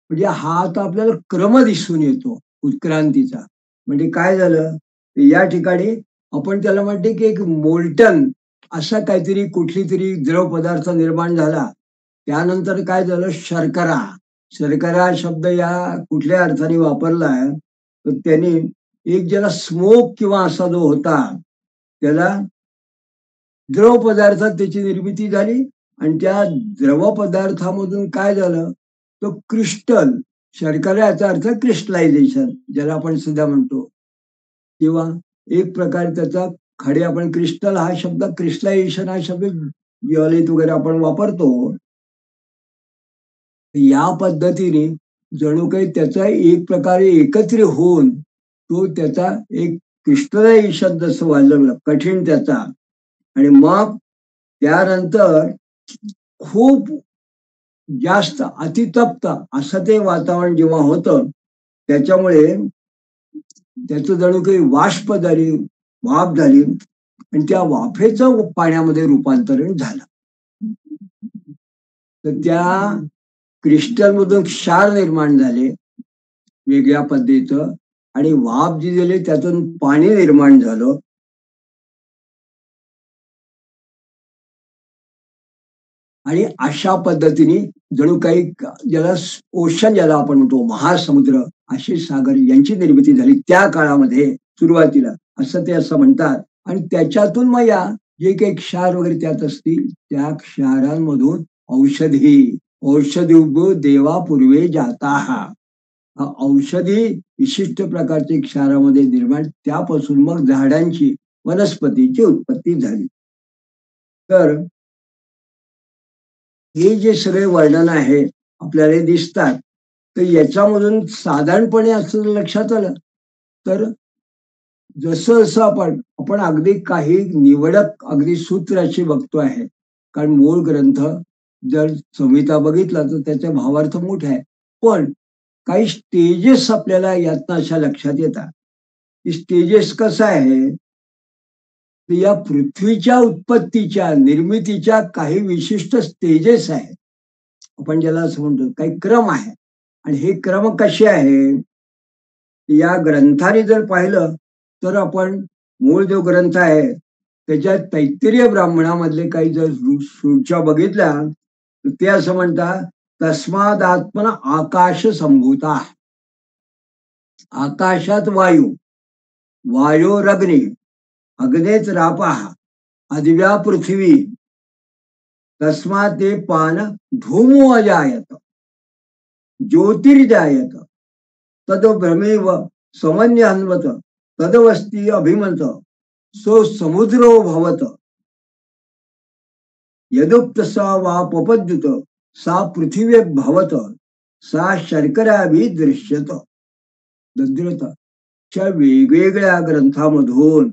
म्हणजे हा आता आपल्याला क्रम दिसून येतो उत्क्रांतीचा. म्हणजे काय झालं या ठिकाणी आपण त्याला म्हणते की एक मोल्टन असा काहीतरी कुठली तरी द्रव पदार्थ निर्माण झाला. त्यानंतर काय झालं शर्करा. शर्करा शब्द या कुठल्या अर्थाने वापरलाय तर त्यांनी एक ज्याला स्मोक किंवा असा जो होता त्याला द्रव पदार्थात त्याची निर्मिती झाली आणि त्या द्रव पदार्थामधून काय झालं तो क्रिस्टल शर्करा याचा अर्थ क्रिस्टलायझेशन ज्याला आपण सुद्धा म्हणतो, किंवा एक प्रकारे त्याचा खडे आपण क्रिस्टल हा शब्द, क्रिस्टलायझेशन हा शब्द जिओलॉजीत वगैरे आपण वापरतो. या पद्धतीने जणू काही त्याचा एक प्रकारे एकत्रित होऊन तो त्याचा एक क्रिस्टलायझेशन जसं व्हायला कठीण त्याचा, आणि मग त्यानंतर खूप जास्त अतितप्त असं ते वातावरण जेव्हा होतं, त्याच्यामुळे त्याचं जणू काही वाष्प झाली, वाफ झाली, आणि त्या वाफेचं पाण्यामध्ये रूपांतरण झालं. तर त्या क्रिस्टल मधून क्षार निर्माण झाले वेगळ्या पद्धतीचं, आणि वाफ जी दिली त्यातून पाणी निर्माण झालं. आणि अशा पद्धतीने जणू काही ज्याला ओशन ज्याला आपण म्हणतो, महासमुद्र, आशिष सागर यांची निर्मिती झाली त्या काळामध्ये सुरुवातीला, असं ते असं म्हणतात. आणि त्याच्यातून मग या जे काही क्षार वगैरे त्यात असतील त्या क्षारांमधून औषधी देवा पूर्वे जाता, हा औषधी विशिष्ट प्रकारचे क्षारामध्ये निर्माण, त्यापासून मग झाडांची वनस्पतीची उत्पत्ती झाली. तर हे जे सगळे वर्णन आहे आपल्याला दिसतात, तर याच्यामधून साधारणपणे असं लक्षात आलं तर जसं जसं आपण अगदी काही निवडक अगदी सूत्र अशी बघतो आहे, कारण मूळ ग्रंथ जर संहिता बघितला तर त्याचे भावार्थ मोठे आहे, पण काही स्टेजेस आपल्याला यातनं अशा लक्षात येतात. की स्टेजेस कसं आहे, या पृथ्वीच्या उत्पत्तीच्या निर्मितीच्या काही विशिष्ट स्टेजेस आहेत, आपण ज्याला असं म्हणतो काही क्रम आहे. आणि हे क्रम कसे आहे, या ग्रंथाने जर पाहिलं तर आपण मूळ जो ग्रंथ आहे त्याच्यात तैत्तिरीय ब्राह्मणामधले काही जर सूच्या बघितल्या तर ते असं म्हणतात, तस्मादात्मन आकाश संभूता, आकाशात वायू, वायोरग्नी, अग्नेत रापः, अदिव्या पृथ्वी, तस्मात् ते पान धूमो अजायत, ज्योतिर्जायत, तद भ्रमेव समन्य अन्वत, तदवस्ती अभिमत, सो समुद्रो भवत, यदुक्त सा वा पपद्युत, सा पृथिवी भवत, सा शर्कराभि दृश्यत. दद्रता च्या वेगवेगळ्या ग्रंथामधून,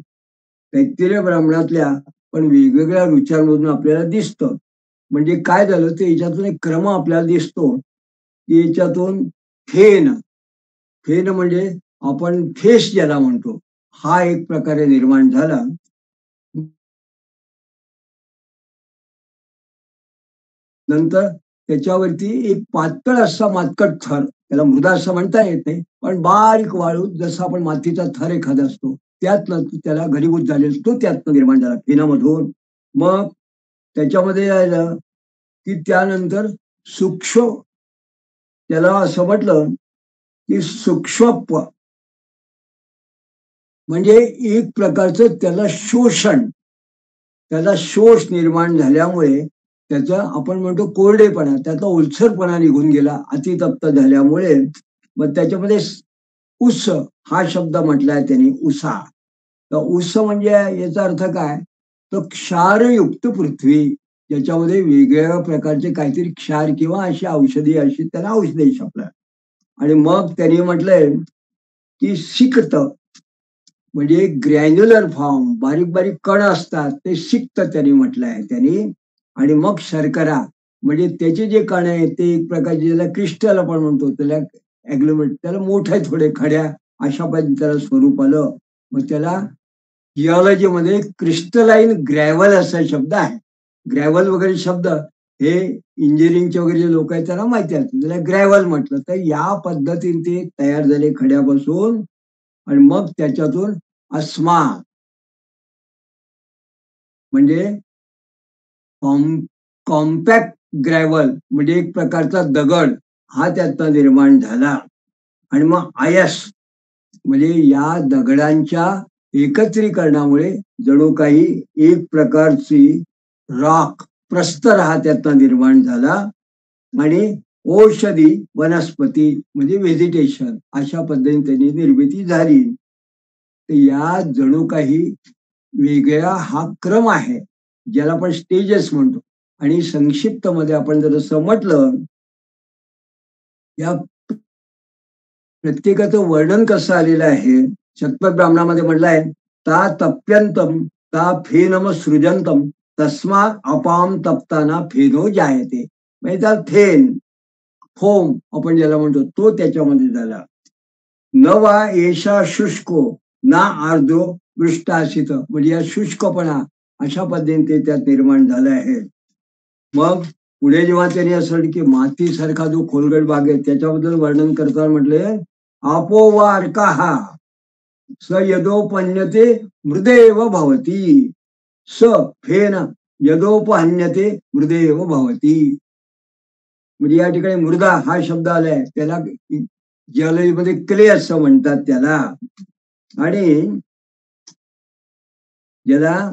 तैत्तिरीय ब्राह्मणातल्या पण वेगवेगळ्या रुचांमधून आपल्याला दिसतं. म्हणजे काय झालं ते याच्यातून एक क्रम आपल्याला दिसतो. याच्यातून फेन, फेन म्हणजे आपण फेस ज्याला म्हणतो, हा एक प्रकारे निर्माण झाला. नंतर त्याच्यावरती एक पातळ असा मातकट थर, त्याला मृदा असं म्हणता येत नाही, पण बारीक वाळू जसा आपण मातीचा थर एखादा असतो त्यातनं त्याला घरीभूत झालेला तो त्यातनं निर्माण झाला फेनामधून. मग त्याच्यामध्ये राहिलं की त्यानंतर सूक्ष्म, त्याला असं म्हटलं की सूक्ष्म म्हणजे एक प्रकारचं त्याला शोषण, त्याला शोष निर्माण झाल्यामुळे त्याचा आपण म्हणतो कोरडेपणा, त्याचा ओलसरपणा निघून गेला अतितप्त झाल्यामुळे. मग त्याच्यामध्ये उस हा शब्द म्हटलाय त्यांनी, उसा. तर उस म्हणजे याचा अर्थ काय, तर क्षारयुक्त पृथ्वी, ज्याच्यामध्ये वेगवेगळ्या प्रकारचे काहीतरी क्षार किंवा अशी औषधी, अशी त्याला औषधी शब्द. आणि मग त्यांनी म्हटलंय की सिक्त म्हणजे ग्रॅन्युलर फॉर्म, बारीक बारीक कण असतात ते सिक्त त्यांनी म्हटलं आहे त्यांनी. आणि मग शर्करा म्हणजे त्याचे जे कण आहेत ते एक प्रकारचे, ज्याला क्रिस्टल आपण म्हणतो, त्याला ऍग्लोमेट, त्याला मोठे थोडे खड्या अशा पद्धतीने त्याला स्वरूप आलं. मग त्याला जिओलॉजीमध्ये क्रिस्टलाइन ग्रॅव्हल असा शब्द आहे. ग्रॅव्हल वगैरे शब्द हे इंजिनिअरिंगचे वगैरे जे लोक आहेत त्यांना माहिती आहे, त्याला ग्रॅव्हल म्हटलं. तर या पद्धतीने ते तयार झाले खड्यापासून. आणि मग त्याच्यातून अस्मा म्हणजे कॉम्पॅक्ट ग्रॅव्हल म्हणजे एक प्रकारचा दगड हा त्यातनं निर्माण झाला. आणि मग आयस म्हणजे या दगडांच्या एकत्रीकरणामुळे जणू काही एक प्रकारची रॉक, प्रस्तर हा त्यातनं निर्माण झाला. आणि औषधी वनस्पती म्हणजे व्हेजिटेशन अशा पद्धतीने त्यांनी निर्मिती झाली. तर या जणू काही वेगळा हा क्रम आहे ज्याला आपण स्टेजेस म्हणतो. आणि संक्षिप्त मध्ये आपण जर असं म्हटलं, या प्रत्येकाचं वर्णन कसं आलेलं आहे. शतपथ ब्राह्मणामध्ये म्हटलं आहे, ता तप्यंतम ता फेनम सृजंतम तस्मा अपाम तप्ताना फेनो जायते. म्हणजे त्या फेन फोम आपण ज्याला म्हणतो तो त्याच्यामध्ये झाला. न वा एषा शुष्को ना आर्द्रो वृष्टासित, म्हणजे या शुष्कपणा अशा पद्धतीने त्यात निर्माण झाला आहे. मग पुढे जेव्हा त्यांनी असं की मातीसारखा जो खोलगट भाग आहे त्याच्याबद्दल वर्णन करताना म्हटले, आपो वा अर्काहा स यदोपन्यते मृदेव भवती स फेन यदोपहन्यते मृदेव भवती. म्हणजे या ठिकाणी मृदा हा शब्द आलाय, त्याला जिओलॉजीमध्ये क्ले असं म्हणतात त्याला. आणि ज्याला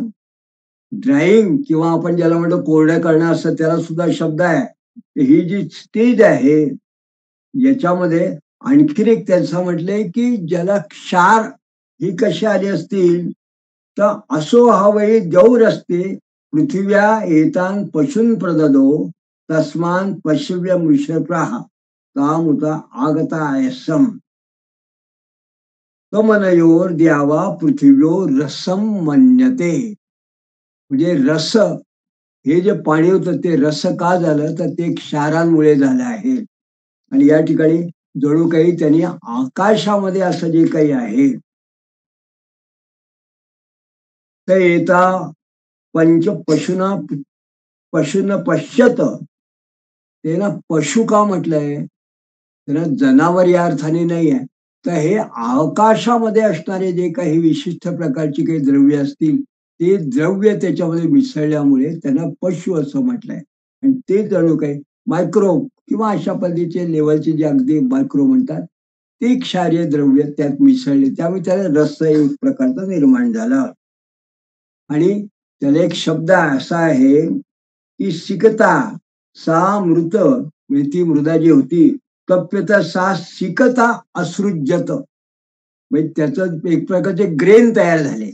ड्राईंग किंवा आपण ज्याला म्हणतो कोरडं करणं असं त्याला सुद्धा शब्द आहे. ही जी स्टेज आहे याच्यामध्ये आणखीन एक त्यांचं म्हटलंय की ज्याला क्षार ही कशी आली असतील तर असो हवई देऊर असते पृथिव्या एतान पशून प्रददो तस्मान पशव्य मुषप्राह तामुता आगता आयसम तमनयोर द्यावा पृथिव्यो रसम मन्यते. म्हणजे रस हे जे पाणी होतं ते रस का झालं तर ते क्षारांमुळे झालं आहे. आणि या ठिकाणी जणू काही त्यांनी आकाशामध्ये असं जे काही आहे तर येता पंच पशुना पशुन पश्यत, ते ना पशु का म्हटलंय, त्याला जनावर या अर्थाने नाही आहे. तर हे आकाशामध्ये असणारे जे काही विशिष्ट प्रकारची काही द्रव्य असतील ते द्रव्य त्याच्यामध्ये मिसळल्यामुळे त्यांना पशु असं म्हटलंय. आणि ते जणू काही मायक्रो किंवा अशा पद्धतीचे लेवलचे जे अगदी मायक्रो म्हणतात ते क्षारीय द्रव्य त्यात मिसळले, त्यामुळे त्याला रस एक प्रकारचा निर्माण झाला. आणि त्याला एक शब्द असा आहे की सिकता सा मृत, म्हणजे ती मृदा जी होती तप्यत सा सिकता असृजत, म्हणजे त्याचं एक प्रकारचे ग्रेन तयार झाले.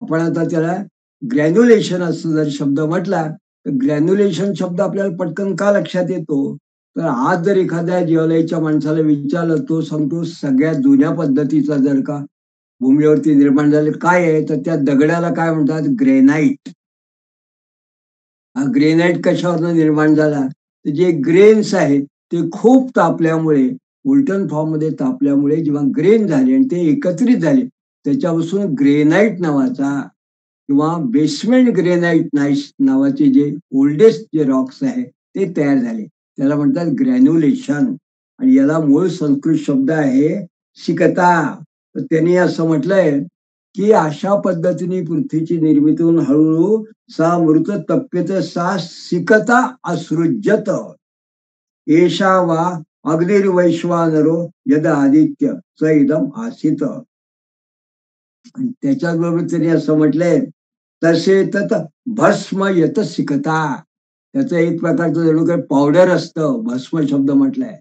आपण आता त्याला ग्रॅन्युलेशन असं जर शब्द म्हटला तर ग्रॅन्युलेशन शब्द आपल्याला पटकन का लक्षात येतो, तर आज जर एखाद्या जिओलॉजीच्या माणसाला विचारलं तो सांगतो सगळ्यात जुन्या पद्धतीचा जर का भूमीवरती निर्माण झाले काय आहे तर त्या दगडाला काय म्हणतात, ग्रेनाइट. हा ग्रेनाइट कशावरनं निर्माण झाला तर जे ग्रेन्स आहे ते खूप तापल्यामुळे मोल्टन फॉर्म मध्ये तापल्यामुळे जेव्हा ग्रेन झाले आणि ते एकत्रित झाले त्याच्यापासून ग्रेनाइट नावाचा किंवा बेसमेंट ग्रेनाइट नावाचे जे ओल्डेस्ट जे रॉक्स आहे ते तयार झाले, त्याला म्हणतात ग्रॅन्युलेशन. आणि याला मूळ संस्कृत शब्द आहे सिकता. तर त्यांनी असं म्हटलंय की अशा पद्धतीने पृथ्वीची निर्मिती होऊन हळूहळू सा मृत तप्यत सा सिकता असृजत एषा वा अग्निर्वैश्वानरो यद आदित्य स इदम आसित. आणि त्याच्याबरोबर त्यांनी असं म्हटलंय तसे तत भस्म यत सिकता, त्याचं एक प्रकारचं जणू काही पावडर असतं, भस्म शब्द म्हटलाय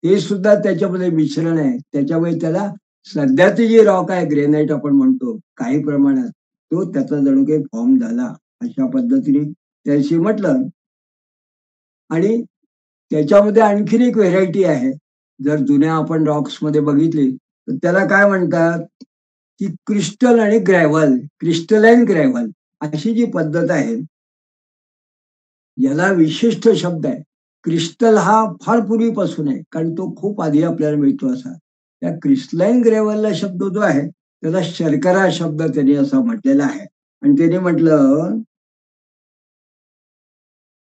ते सुद्धा त्याच्यामध्ये मिश्रण आहे. त्याच्यामुळे त्याला सध्याचे जे रॉक आहे ग्रेनाइट आपण म्हणतो काही प्रमाणात तो त्याचा जणू काही फॉर्म झाला अशा पद्धतीने त्याशी म्हटलं. आणि त्याच्यामध्ये आणखीन एक व्हेरायटी आहे, जर जुन्या आपण रॉक्स मध्ये बघितली तर त्याला काय म्हणतात की क्रिस्टल आणि ग्रॅव्हल, क्रिस्टलाइन ग्रॅव्हल अशी जी पद्धत आहे याला विशिष्ट शब्द आहे. क्रिस्टल हा फार पूर्वीपासून आहे कारण तो खूप आधी आपल्याला मिळतो असा. त्या क्रिस्टलाइन ग्रॅव्हलला शब्द जो आहे त्याला शर्करा शब्द त्यांनी असा म्हटलेला आहे. आणि त्याने म्हटलं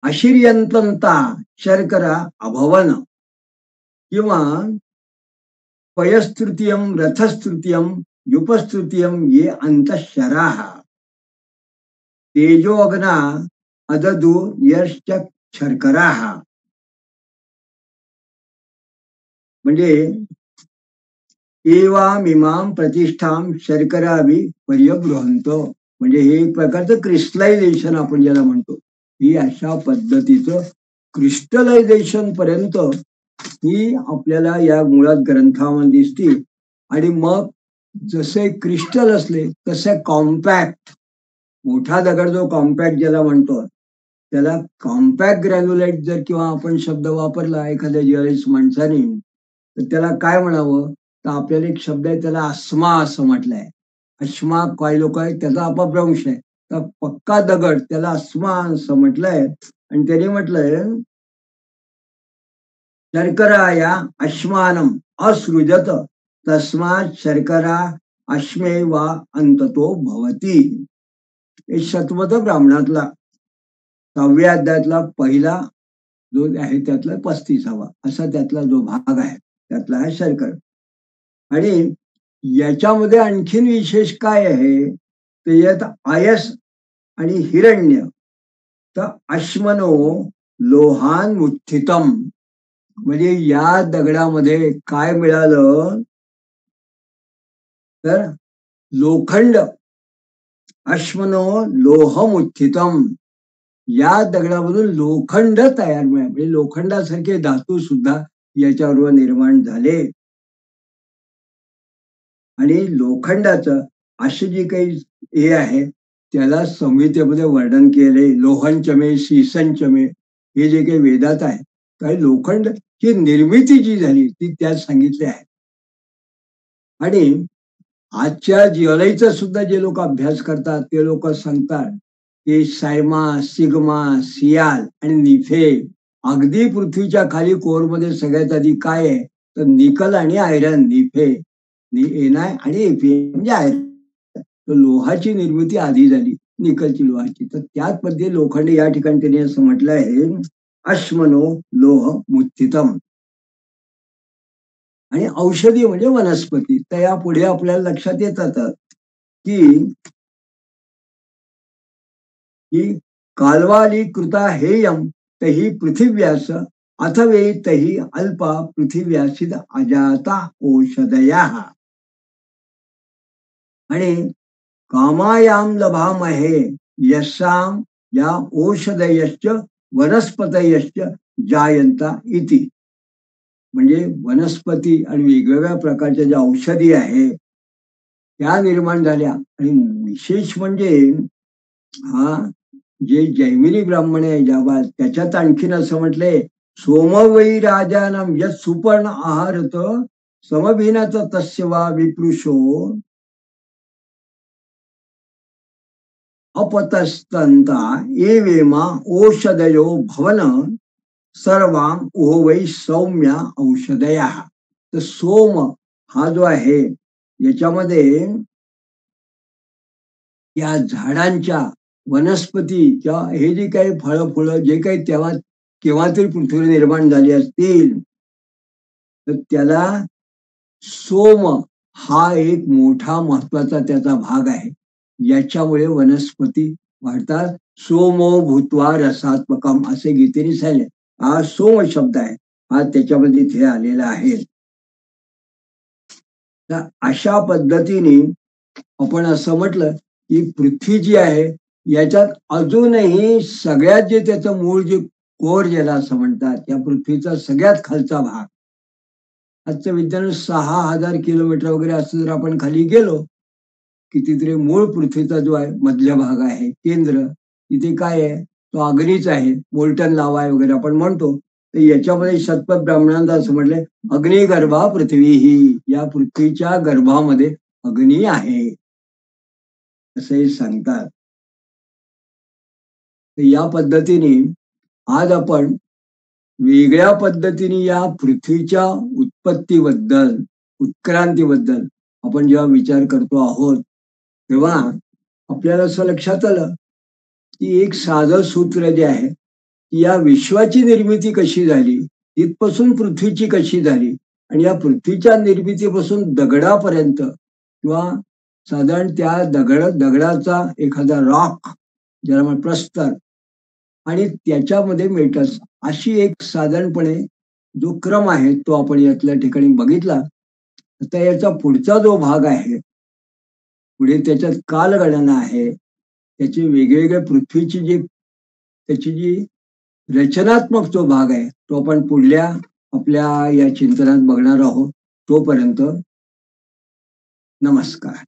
अशिर्यंतंता शर्करा अभवन किंवा पयस्तृतीयम रथस्तृतीयम युपस्तृतीयम ये अंतःशराः तेजो अग्ना अददु यश्च शर्कराः. म्हणजे एवामिमाम प्रतिष्ठाम शर्करावी पर्यगृहंतो, म्हणजे हे एक प्रकारचं क्रिस्टलायझेशन आपण ज्याला म्हणतो ही अशा पद्धतीचं क्रिस्टलायझेशन पर्यंत ही आपल्याला या मुळात ग्रंथामध्ये दिसते. आणि मग जसे क्रिस्टल असले तसे कॉम्पॅक्ट मोठा दगड जो कॉम्पॅक्ट ज्याला म्हणतो त्याला कॉम्पॅक्ट ग्रॅन्युलेट जर किंवा आपण शब्द वापरला एखाद्या ज्वेलर्स माणसाने तर त्याला काय म्हणावं तर आपल्याला एक शब्द आहे त्याला अस्मा असं म्हटलंय. अश्मा काय लोक आहेत त्याचा अपभ्रंश आहे. तर पक्का दगड त्याला अस्मा असं म्हटलंय आणि त्याने म्हटलंय शर्कराया अश्मानम असृजत तस्मात शर्करा अश्मे वा अंततो भवती. हे शतपथ ब्राह्मणातला 6व्या अध्यायातला पहिला जो आहे त्यातला 35वा असा त्यातला जो भाग आहे त्यातला आहे शर्कर. आणि याच्यामध्ये आणखीन विशेष काय आहे तर यात आयस आणि हिरण्य तर अश्मनो लोहान मुठ्ठितम म्हणजे या दगडामध्ये काय मिळालं तर लोखंड. अश्मनो लोहमुत्थितम या दगडामधून लोखंड तयार मिळाले म्हणजे लोखंडासारखे धातू सुद्धा याच्यावर निर्माण झाले. आणि लोखंडाचं असे जे काही हे आहे त्याला संहितेमध्ये वर्णन केले. लोहनचमे शीसनचमे हे जे काही वेदात आहे काही लोखंड ही निर्मिती जी झाली ती त्यात सांगितली आहे. आणि आजच्या जिओलॉजीचा सुद्धा जे लोक अभ्यास करतात ते लोक सांगतात की सायमा सिग्मा सियाल आणि निफे अगदी पृथ्वीच्या खाली कोरमध्ये सगळ्यात आधी काय आहे तर निकल आणि आयरन निफे एनआय आणि एफे म्हणजे आयरन. तर लोहाची निर्मिती आधी झाली निकलची लोहाची. तर त्याच मध्ये लोखंड या ठिकाणी त्यांनी असं म्हटलं आहे अश्मनो लोह मुत्थितम. आणि औषधी म्हणजे वनस्पती. तर या पुढे आपल्याला लक्षात येतात की कालवाली कृता हेयम तही पृथिव्यास अथवे तही अल्पा पृथिव्यासिद अजाता औषधया. आणि कामायाम लभामहे यशाम या औषधयश्च वनस्पतयश्च जायंता इति. म्हणजे वनस्पती आणि वेगवेगळ्या प्रकारच्या ज्या औषधी आहे त्या निर्माण झाल्या. आणि विशेष म्हणजे हा जे जैमिनी ब्राह्मण आहे ज्या त्याच्यात आणखीन असं म्हटलंय सोमवै राजानम यत सुपर्ण आहारत समभिनाच तस्य वा विप्रुषो अपतस्तंता एवेमा औषधयो भवन सर्वाम वै सौम्या औषधया. तर सोम हा जो आहे याच्यामध्ये या झाडांच्या वनस्पती किंवा हे जे काही फळं फुलं जे काही तेव्हा केव्हा तरी पृथ्वीवर निर्माण झाली असतील तर त्याला सोम हा एक मोठा महत्वाचा त्याचा भाग आहे. याच्यामुळे वनस्पती वाढतात. सोमो भूत्वा रसात्मकम असे गीतेने सांगितले. हा सोम शब्द आहे हा त्याच्यामध्ये इथे आलेला आहे. तर अशा पद्धतीने आपण असं म्हटलं की पृथ्वी जी आहे याच्यात अजूनही सगळ्यात जे त्याचं मूळ जे कोर ज्याला असं म्हणतात या पृथ्वीचा सगळ्यात खालचा भाग आजचं विज्ञान 6000 किलोमीटर वगैरे असं जर आपण खाली गेलो कितीतरी मूळ पृथ्वीचा जो आहे मधला भाग आहे केंद्र तिथे काय आहे तो अग्नीच आहे. मोल्टन लावा आहे वगैरे आपण म्हणतो. तर याच्यामध्ये शतपथ ब्राह्मणांना असं म्हटलंय अग्निगर्भा पृथ्वी ही या पृथ्वीच्या गर्भामध्ये अग्नी आहे असे सांगतात. तर या पद्धतीने आज आपण वेगळ्या पद्धतीने या पृथ्वीच्या उत्पत्तीबद्दल उत्क्रांतीबद्दल आपण जेव्हा विचार करतो आहोत तेव्हा आपल्याला असं लक्षात आलं की एक साधं सूत्र जे आहे की या विश्वाची निर्मिती कशी झाली तिथपासून पृथ्वीची कशी झाली आणि या पृथ्वीच्या निर्मितीपासून दगडापर्यंत किंवा साधारण त्या दगडाचा एखादा रॉक ज्याला आपण प्रस्तर आणि त्याच्यामध्ये मेटल्स अशी एक साधारणपणे जो क्रम आहे तो आपण यातल्या ठिकाणी बघितला. आता याचा पुढचा जो भाग आहे पुढे त्याच्यात कालगणना आहे त्याची वेगवेगळ्या पृथ्वीची जी त्याची जी रचनात्मक जो भाग आहे तो आपण पुढल्या आपल्या या चिंतनात बघणार आहोत. तोपर्यंत नमस्कार.